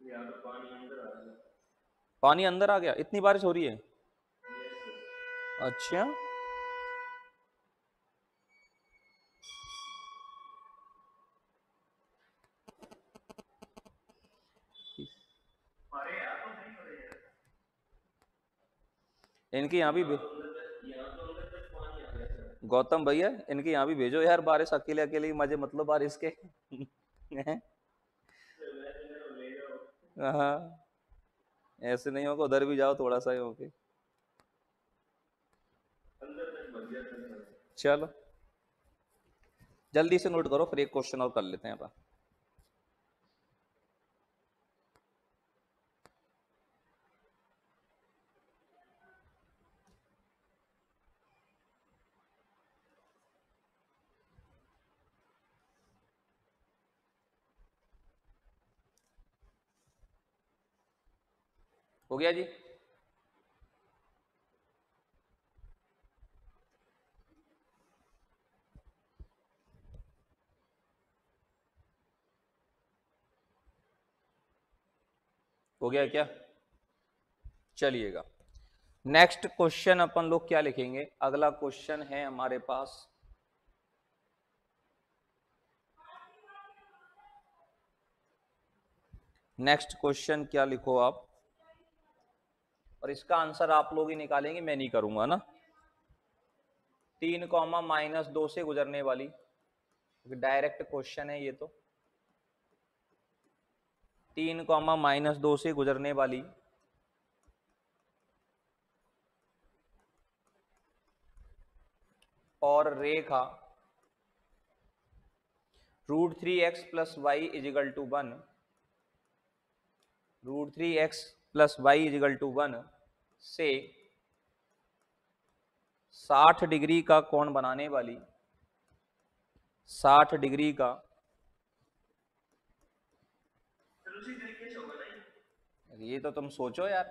यहाँ तो पानी अंदर आ रहा है, पानी अंदर आ गया, इतनी बारिश हो रही है, यस सर, अच्छा, हमारे यहाँ तो नहीं हो रही है, इनके यहाँ भी यहाँ तो अंदर तक पानी आ गया सर, गौतम भैया इनके यहाँ भी भेजो यार बारिश, अकेले अकेले ही मजे मतलब बारिश के हैं? सर मैं तो मेरा ले जाओ, हाँ, ऐसे नहीं होगा, उधर भी जाओ थोड़ा सा ही होके, अंदर तक भर गया सर, चलो जल्दी से नोट करो, फिर एक क्वेश्चन और कर लेते हैं अपन, हो गया जी, हो गया क्या, चलिएगा नेक्स्ट क्वेश्चन अपन लोग क्या लिखेंगे, अगला क्वेश्चन है हमारे पास, नेक्स्ट क्वेश्चन क्या लिखो आप, और इसका आंसर आप लोग ही निकालेंगे, मैं नहीं करूंगा ना, 3,-2 से गुजरने वाली, डायरेक्ट क्वेश्चन है ये तो, 3,-2 से गुजरने वाली और रेखा √3x plus Y is equal to 1, √3x plus Y is equal to 1 से 60 डिग्री का कोण बनाने वाली 60 डिग्री का, सर उसी तरीके से होगा ना ये तो तुम सोचो यार,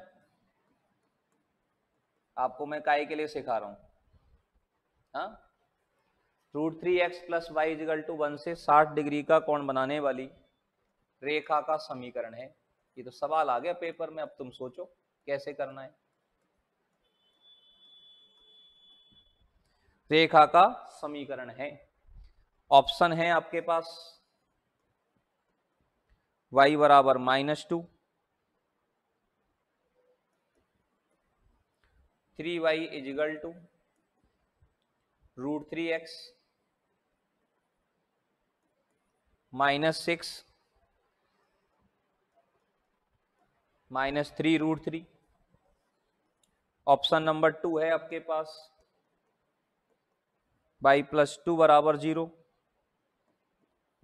आपको मैं काय के लिए सिखा रहा हूं। हाँ, √3x + y = 1 से 60 डिग्री का कोण बनाने वाली रेखा का समीकरण है। ये तो सवाल आ गया पेपर में, अब तुम सोचो कैसे करना है। रेखा का समीकरण है, ऑप्शन है आपके पास y = -2, 3y = √3x -6 -3 √3। Option number 2 है आपके पास y + 2 = 0,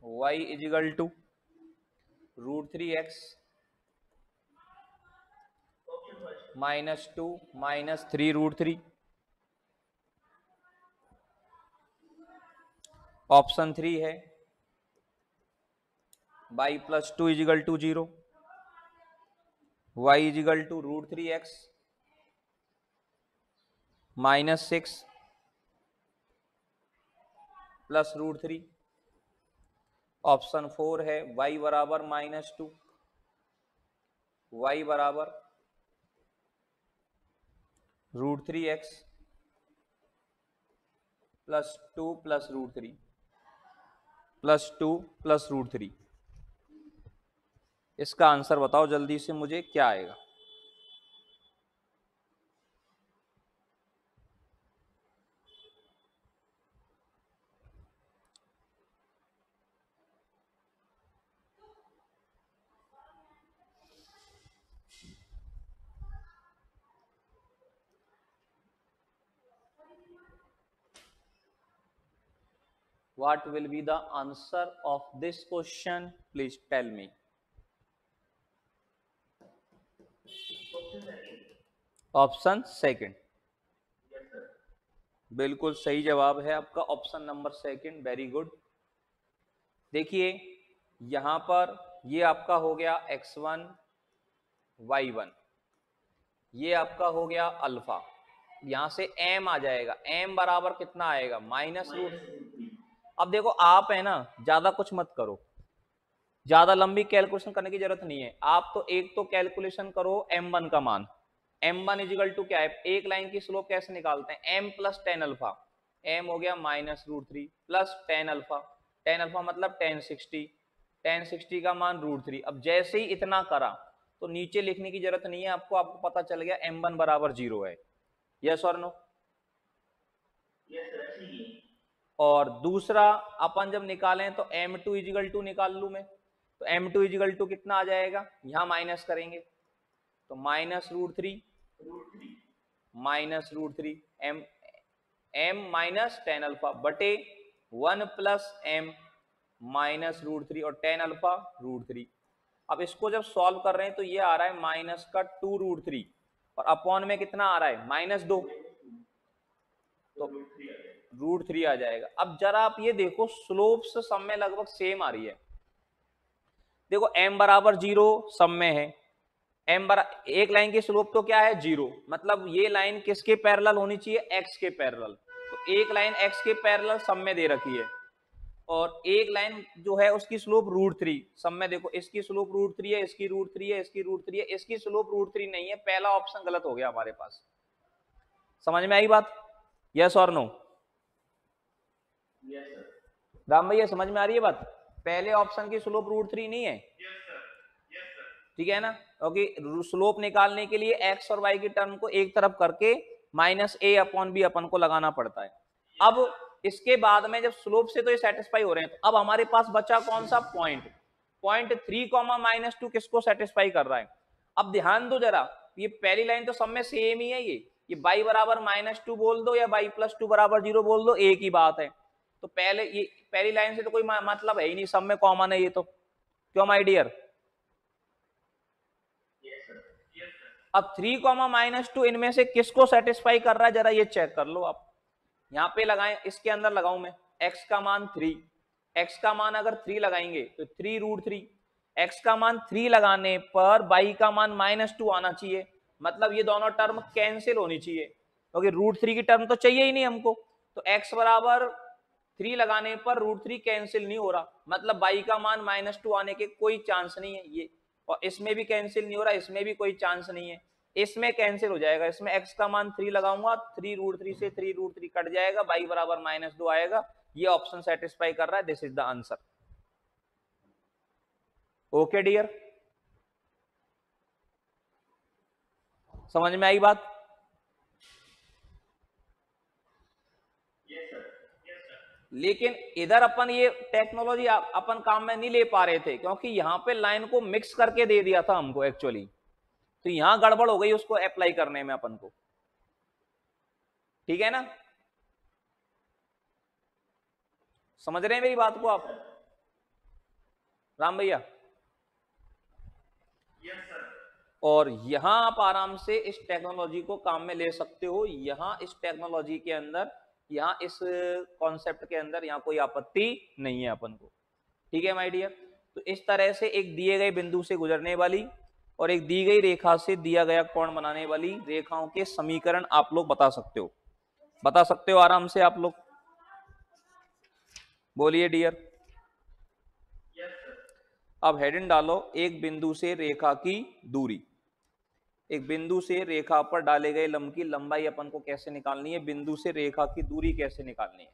y = √3x -2 -3 √3। ऑप्शन 3 है y + 2 = 0, y = √3x -6 + √3। ऑप्शन 4 है y = -2, y = √3x +2 + √3 +2 + √3। इसका आंसर बताओ जल्दी से मुझे, क्या आएगा? What will be the answer of this question? Please tell me. Option second, बिल्कुल सही जवाब है आपका, option number second, very good. देखिए यहां पर ये आपका हो गया x1 y1, ये आपका हो गया अल्फा, यहां से m आ जाएगा, m बराबर कितना आएगा? -√। अब देखो आप है ना, ज्यादा कुछ मत करो, ज्यादा लंबी कैलकुलेशन करने की जरूरत नहीं है। आप तो एक तो कैलकुलेशन करो m1 का मान, m1 = क्या है, एक लाइन की स्लोप कैसे निकालते हैं, m + tan अल्फा, m हो गया -√3 plus tan alpha, tan alpha मतलब tan 60, tan 60 का मान √3। अब जैसे ही इतना करा तो नीचे लिखने की जरूरत नहीं है आपको, आपको पता चल गया m1 = 0 है। यस और नो? और दूसरा अपन जब निकालें तो m2 = निकाल लू मैं, तो m2 = कितना आ जाएगा, यहां माइनस करेंगे तो -√3 m -tan अल्फा बटे 1 + m -√3 और tan अल्फा √3। अब इसको जब सॉल्व कर रहे हैं तो ये आ रहा है -2 √3 और अपॉन में कितना आ रहा है -2, तो √3 आ जाएगा। अब जरा आप ये देखो स्लोप्स सब में लगभग सेम आ रही है। देखो m = 0 सब में है, एक लाइन की स्लोप तो क्या है 0, मतलब ये लाइन किसके पैरेलल होनी चाहिए, x के पैरेलल। तो एक लाइन x के पैरेलल सब में दे रखी है और एक लाइन जो है उसकी स्लोप √3 सब में, देखो इसकी स्लोप √3 है, इसकी √3 है, इसकी √3 है, इसकी स्लोप √3 नहीं है। पहला ऑप्शन गलत हो गया हमारे पास। समझ में आई बात? यस और नो? राम भैया समझ में आ रही है बात? पहले ऑप्शन की स्लोप √3 नहीं है, ठीक है ना, क्योंकि स्लोप निकालने के लिए x और y की टर्म को एक तरफ करके -a/b अपन को लगाना पड़ता है। अब इसके बाद में जब स्लोप से तो ये सेटिस्फाई हो रहे हैं, तो अब हमारे पास बचा कौन सा पॉइंट 3, -2 किसको सेटिस्फाई कर रहा है? अब ध्यान दो जरा, ये पहली लाइन तो सब में सेम ही है, ये y = -2 बोल दो या y + 2 = 0 बोल दो, एक ही बात है। तो पहले ये पहली लाइन से तो कोई मतलब है ही नहीं, सब में कॉमन है ये तो, क्यों माय डियर? अब 3, -2 इनमें से किसको सेटिस्फाई कर रहा है, जरा ये चेक कर लो आप। यहाँ पे लगाएं, इसके अंदर लगाऊं मैं, x का मान 3, x का मान अगर 3 लगाएंगे तो 3√3, x का मान 3 लगाने पर y का मान -2 आना चाहिए, मतलब ये दोनों टर्म कैंसिल होनी चाहिए, क्योंकि √3 की टर्म तो चाहिए ही नहीं हमको, तो x बराबर 3 लगाने पर √3 कैंसिल नहीं हो रहा, मतलब y का मान -2 आने के कोई चांस नहीं है ये, और इसमें भी कैंसिल नहीं हो रहा, इसमें भी कोई चांस नहीं है, इसमें कैंसिल हो जाएगा, इसमें x का मान 3 लगाऊंगा, 3√3 से 3√3 कट जाएगा, y बराबर -2 आएगा, ये ऑप्शन सेटिस्फाई कर रहा है, this is the answer. Okay dear, समझ में आई बात? लेकिन इधर अपन ये टेक्नोलॉजी अपन काम में नहीं ले पा रहे थे, क्योंकि यहाँ पे लाइन को मिक्स करके दे दिया था हमको एक्चुअली, तो यहां गड़बड़ हो गई उसको अप्लाई करने में अपन को, ठीक है ना? समझ रहे हैं मेरी बात को आप राम भैया? और यहां आप आराम से इस टेक्नोलॉजी को काम में ले सकते हो, यहां इस टेक्नोलॉजी के अंदर, यहां इस कॉन्सेप्ट के अंदर यहां कोई आपत्ति नहीं है अपन को, ठीक है माय डियर? तो इस तरह से एक दिए गए बिंदु से गुजरने वाली और एक दी गई रेखा से दिया गया कोण बनाने वाली रेखाओं के समीकरण आप लोग बता सकते हो आराम से आप लोग, बोलिए डियर। अब हेडिंग डालो, एक बिंदु से रेखा की दूरी, एक बिंदु से रेखा पर डाले गए लंब की लंबाई अपन को कैसे निकालनी है, बिंदु से रेखा की दूरी कैसे निकालनी है।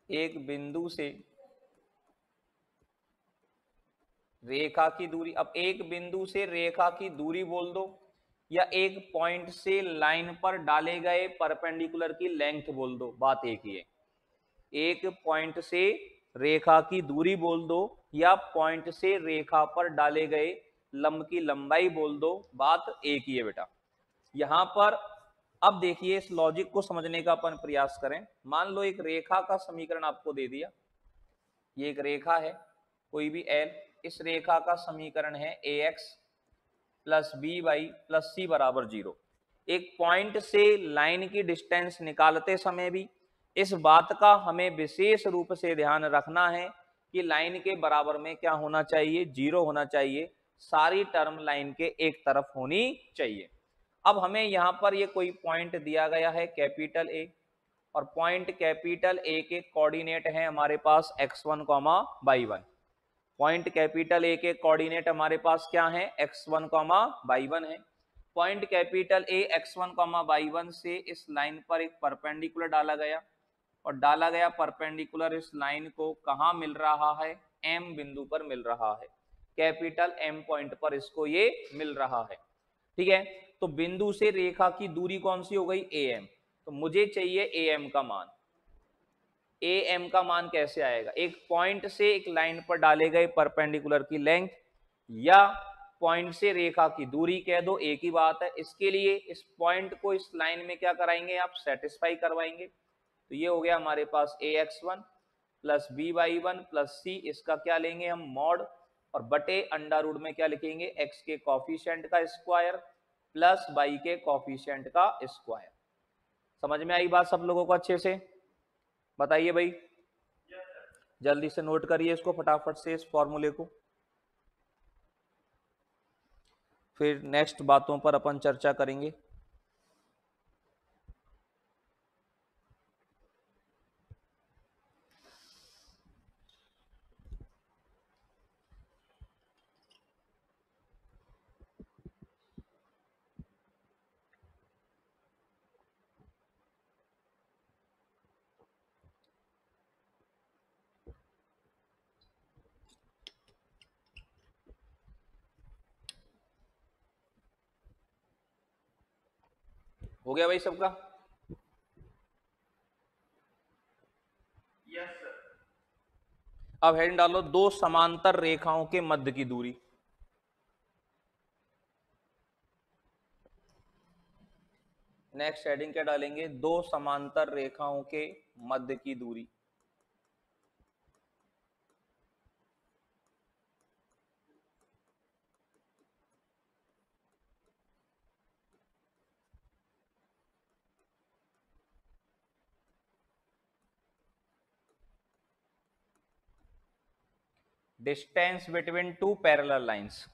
एक बिंदु से रेखा की दूरी, अब एक बिंदु से रेखा की दूरी बोल दो, या एक पॉइंट से लाइन पर डाले गए परपेंडिकुलर की लेंथ बोल दो, बात एक ही है। एक पॉइंट से रेखा की दूरी बोल दो या पॉइंट से रेखा पर डाले गए लंब की लंबाई बोल दो, बात एक ही है बेटा। यहां पर अब देखिए, इस लॉजिक को समझने का अपन प्रयास करें। मान लो एक रेखा का समीकरण आपको दे दिया, ये एक रेखा है कोई भी एल, इस रेखा का समीकरण है ax plus B Y plus c बराबर 0। एक पॉइंट से लाइन की डिस्टेंस निकालते समय भी इस बात का हमें विशेष रूप से ध्यान रखना है कि लाइन के बराबर में क्या होना चाहिए, 0 होना चाहिए, सारी टर्म लाइन के एक तरफ होनी चाहिए। अब हमें यहां पर ये कोई पॉइंट दिया गया है कैपिटल ए, और पॉइंट कैपिटल ए के कोऑर्डिनेट है हमारे पास x1, y1। पॉइंट कैपिटल ए के कोऑर्डिनेट हमारे पास क्या है, x1, y1 है। पॉइंट कैपिटल ए x1, y1 से इस लाइन पर एक परपेंडिकुलर डाला गया, और डाला गया परपेंडिकुलर इस लाइन को कहां मिल रहा है, m बिंदु पर मिल रहा है, कैपिटल m पॉइंट पर इसको ये मिल रहा है, ठीक है? तो बिंदु से रेखा की दूरी कौन सी हो गई, am, तो मुझे चाहिए am का मान। am का मान कैसे आएगा, एक पॉइंट से एक लाइन पर डाले गए परपेंडिकुलर की लेंथ या पॉइंट से रेखा की दूरी, कह दो एक ही बात है। इसके लिए इस पॉइंट को इस लाइन में क्या कराएंगे, आप सेटिस्फाई करवाएंगे, तो ये हो गया हमारे पास ax1 plus by1 plus c, इसका क्या लेंगे हम मॉड, और बटे अंडर रूट में क्या लिखेंगे, x के कॉफिशिएंट का स्क्वायर प्लस y के कॉफिशिएंट का स्क्वायर। समझ में आई बात सब लोगों को अच्छे से? बताइए भाई, जल्दी से नोट करिए इसको फटाफट से, इस फॉर्मूले को, फिर नेक्स्ट बातों पर अपन चर्चा करेंगे। हो गया भाई सबका? Yes sir. अब हेडिंग डालो, दो समांतर रेखाओं के मध्य की दूरी। नेक्स्ट हेडिंग क्या डालेंगे, दो समांतर रेखाओं के मध्य की दूरी। Distance between two parallel lines,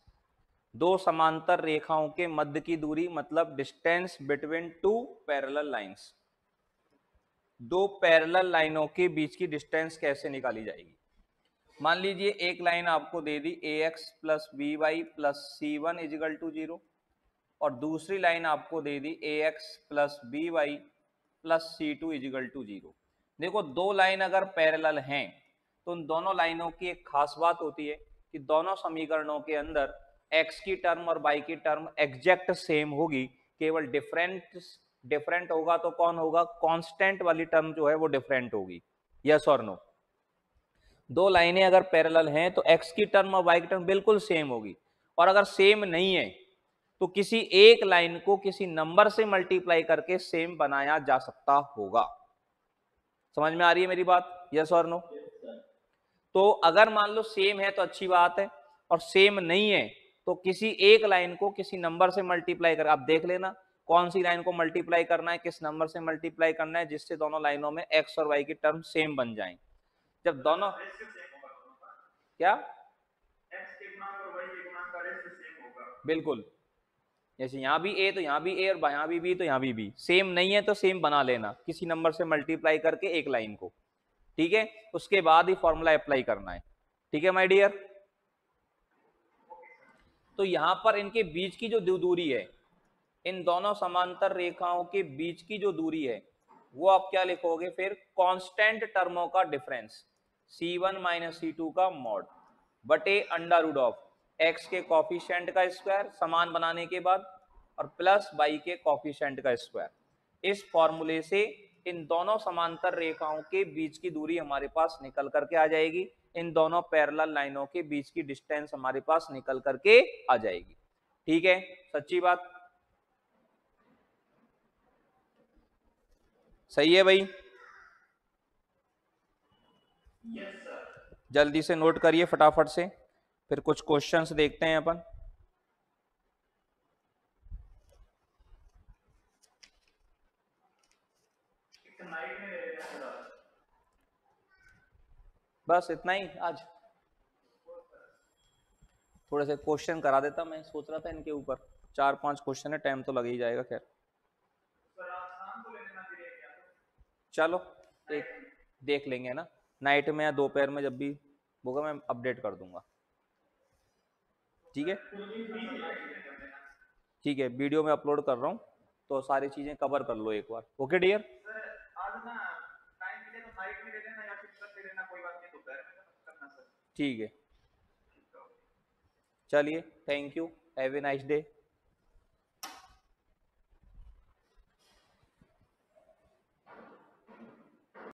दो समांतर रेखाओं के मध्य की दूरी, मतलब distance between two parallel lines, दो पैरेलल लाइनों के बीच की डिस्टेंस कैसे निकाली जाएगी। मान लीजिए एक लाइन आपको दे दी ax plus B Y plus C one equal to 0, और दूसरी लाइन आपको दे दी ax plus B Y plus C two equal to 0। देखो दो लाइन अगर पैरेलल हैं तो उन दोनों लाइनों की एक खास बात होती है कि दोनों समीकरणों के अंदर x की टर्म और y की टर्म एग्जैक्ट सेम होगी, केवल डिफरेंट होगा तो कौन होगा, कांस्टेंट वाली टर्म जो है वो डिफरेंट होगी। यस और नो। दो लाइनें अगर पैरेलल हैं तो x की टर्म और y की टर्म बिल्कुल सेम होगी, और अगर सेम नहीं है तो किसी एक लाइन को किसी नंबर से मल्टीप्लाई करके सेम बनाया जा सकता होगा। समझ में आ रही है मेरी बात, यस और नो। तो अगर मान लो सेम है तो अच्छी बात है, और सेम नहीं है तो किसी एक लाइन को किसी नंबर से मल्टीप्लाई कर, आप देख लेना कौन सी लाइन को मल्टीप्लाई करना है, किस नंबर से मल्टीप्लाई करना है, जिससे दोनों लाइनों में x और y की टर्म सेम बन जाएं। जब दोनों क्या x के गुणांक और y के गुणांक का रेशियो सेम होगा, बिल्कुल, जैसे यहाँ भी a तो यहाँ भी a, और यहाँ भी b तो यहाँ भी b, सेम नहीं है तो सेम बना लेना किसी नंबर से मल्टीप्लाई करके एक लाइन को, ठीक है। उसके बाद ही फॉर्मूला अप्लाई करना है, ठीक है माय डियर। तो यहाँ पर इनके बीच की जो दूरी है, इन दोनों समांतर रेखाओं के बीच की जो दूरी है वो आप क्या लिखोगे फिर, कांस्टेंट टर्मों का डिफरेंस c1 माइनस c2 का मॉड बटे अंडर रूट ऑफ x के कॉफिशिएंट का स्क्वायर समान बनाने के बाद, और प्लस y के कॉफिशिएंट का स्क्वायर। इस फॉर्मूले से इन दोनों समांतर रेखाओं के बीच की दूरी हमारे पास निकल करके आ जाएगी, इन दोनों पैरेलल लाइनों के बीच की डिस्टेंस हमारे पास निकल करके आ जाएगी, ठीक है। सच्ची बात, सही है भाई। Yes sir. जल्दी से नोट करिए फटाफट से, फिर कुछ क्वेश्चंस देखते हैं अपन। नाइट में ले लेना सर, बस इतना ही आज, थोड़े से क्वेश्चन करा देता, मैं सोच रहा था इनके ऊपर 4-5 क्वेश्चन है, टाइम तो लग ही जाएगा। खैर सर आप शाम को ले लेना फिर एक, या चलो एक देख लेंगे ना, नाइट में या दोपहर में जब भी होगा मैं अपडेट कर दूंगा, ठीक है। ठीक है, वीडियो में अपलोड कर रहा हूँ तो सारी चीजें कवर कर लो एक बार, ओके डियर। सर आज ना टाइम मिले तो नाइट में ले लेना या फिर कल ले लेना, कोई बात नहीं, दोपहर में करना सर। ठीक है, चलिए, thank you, have a nice day.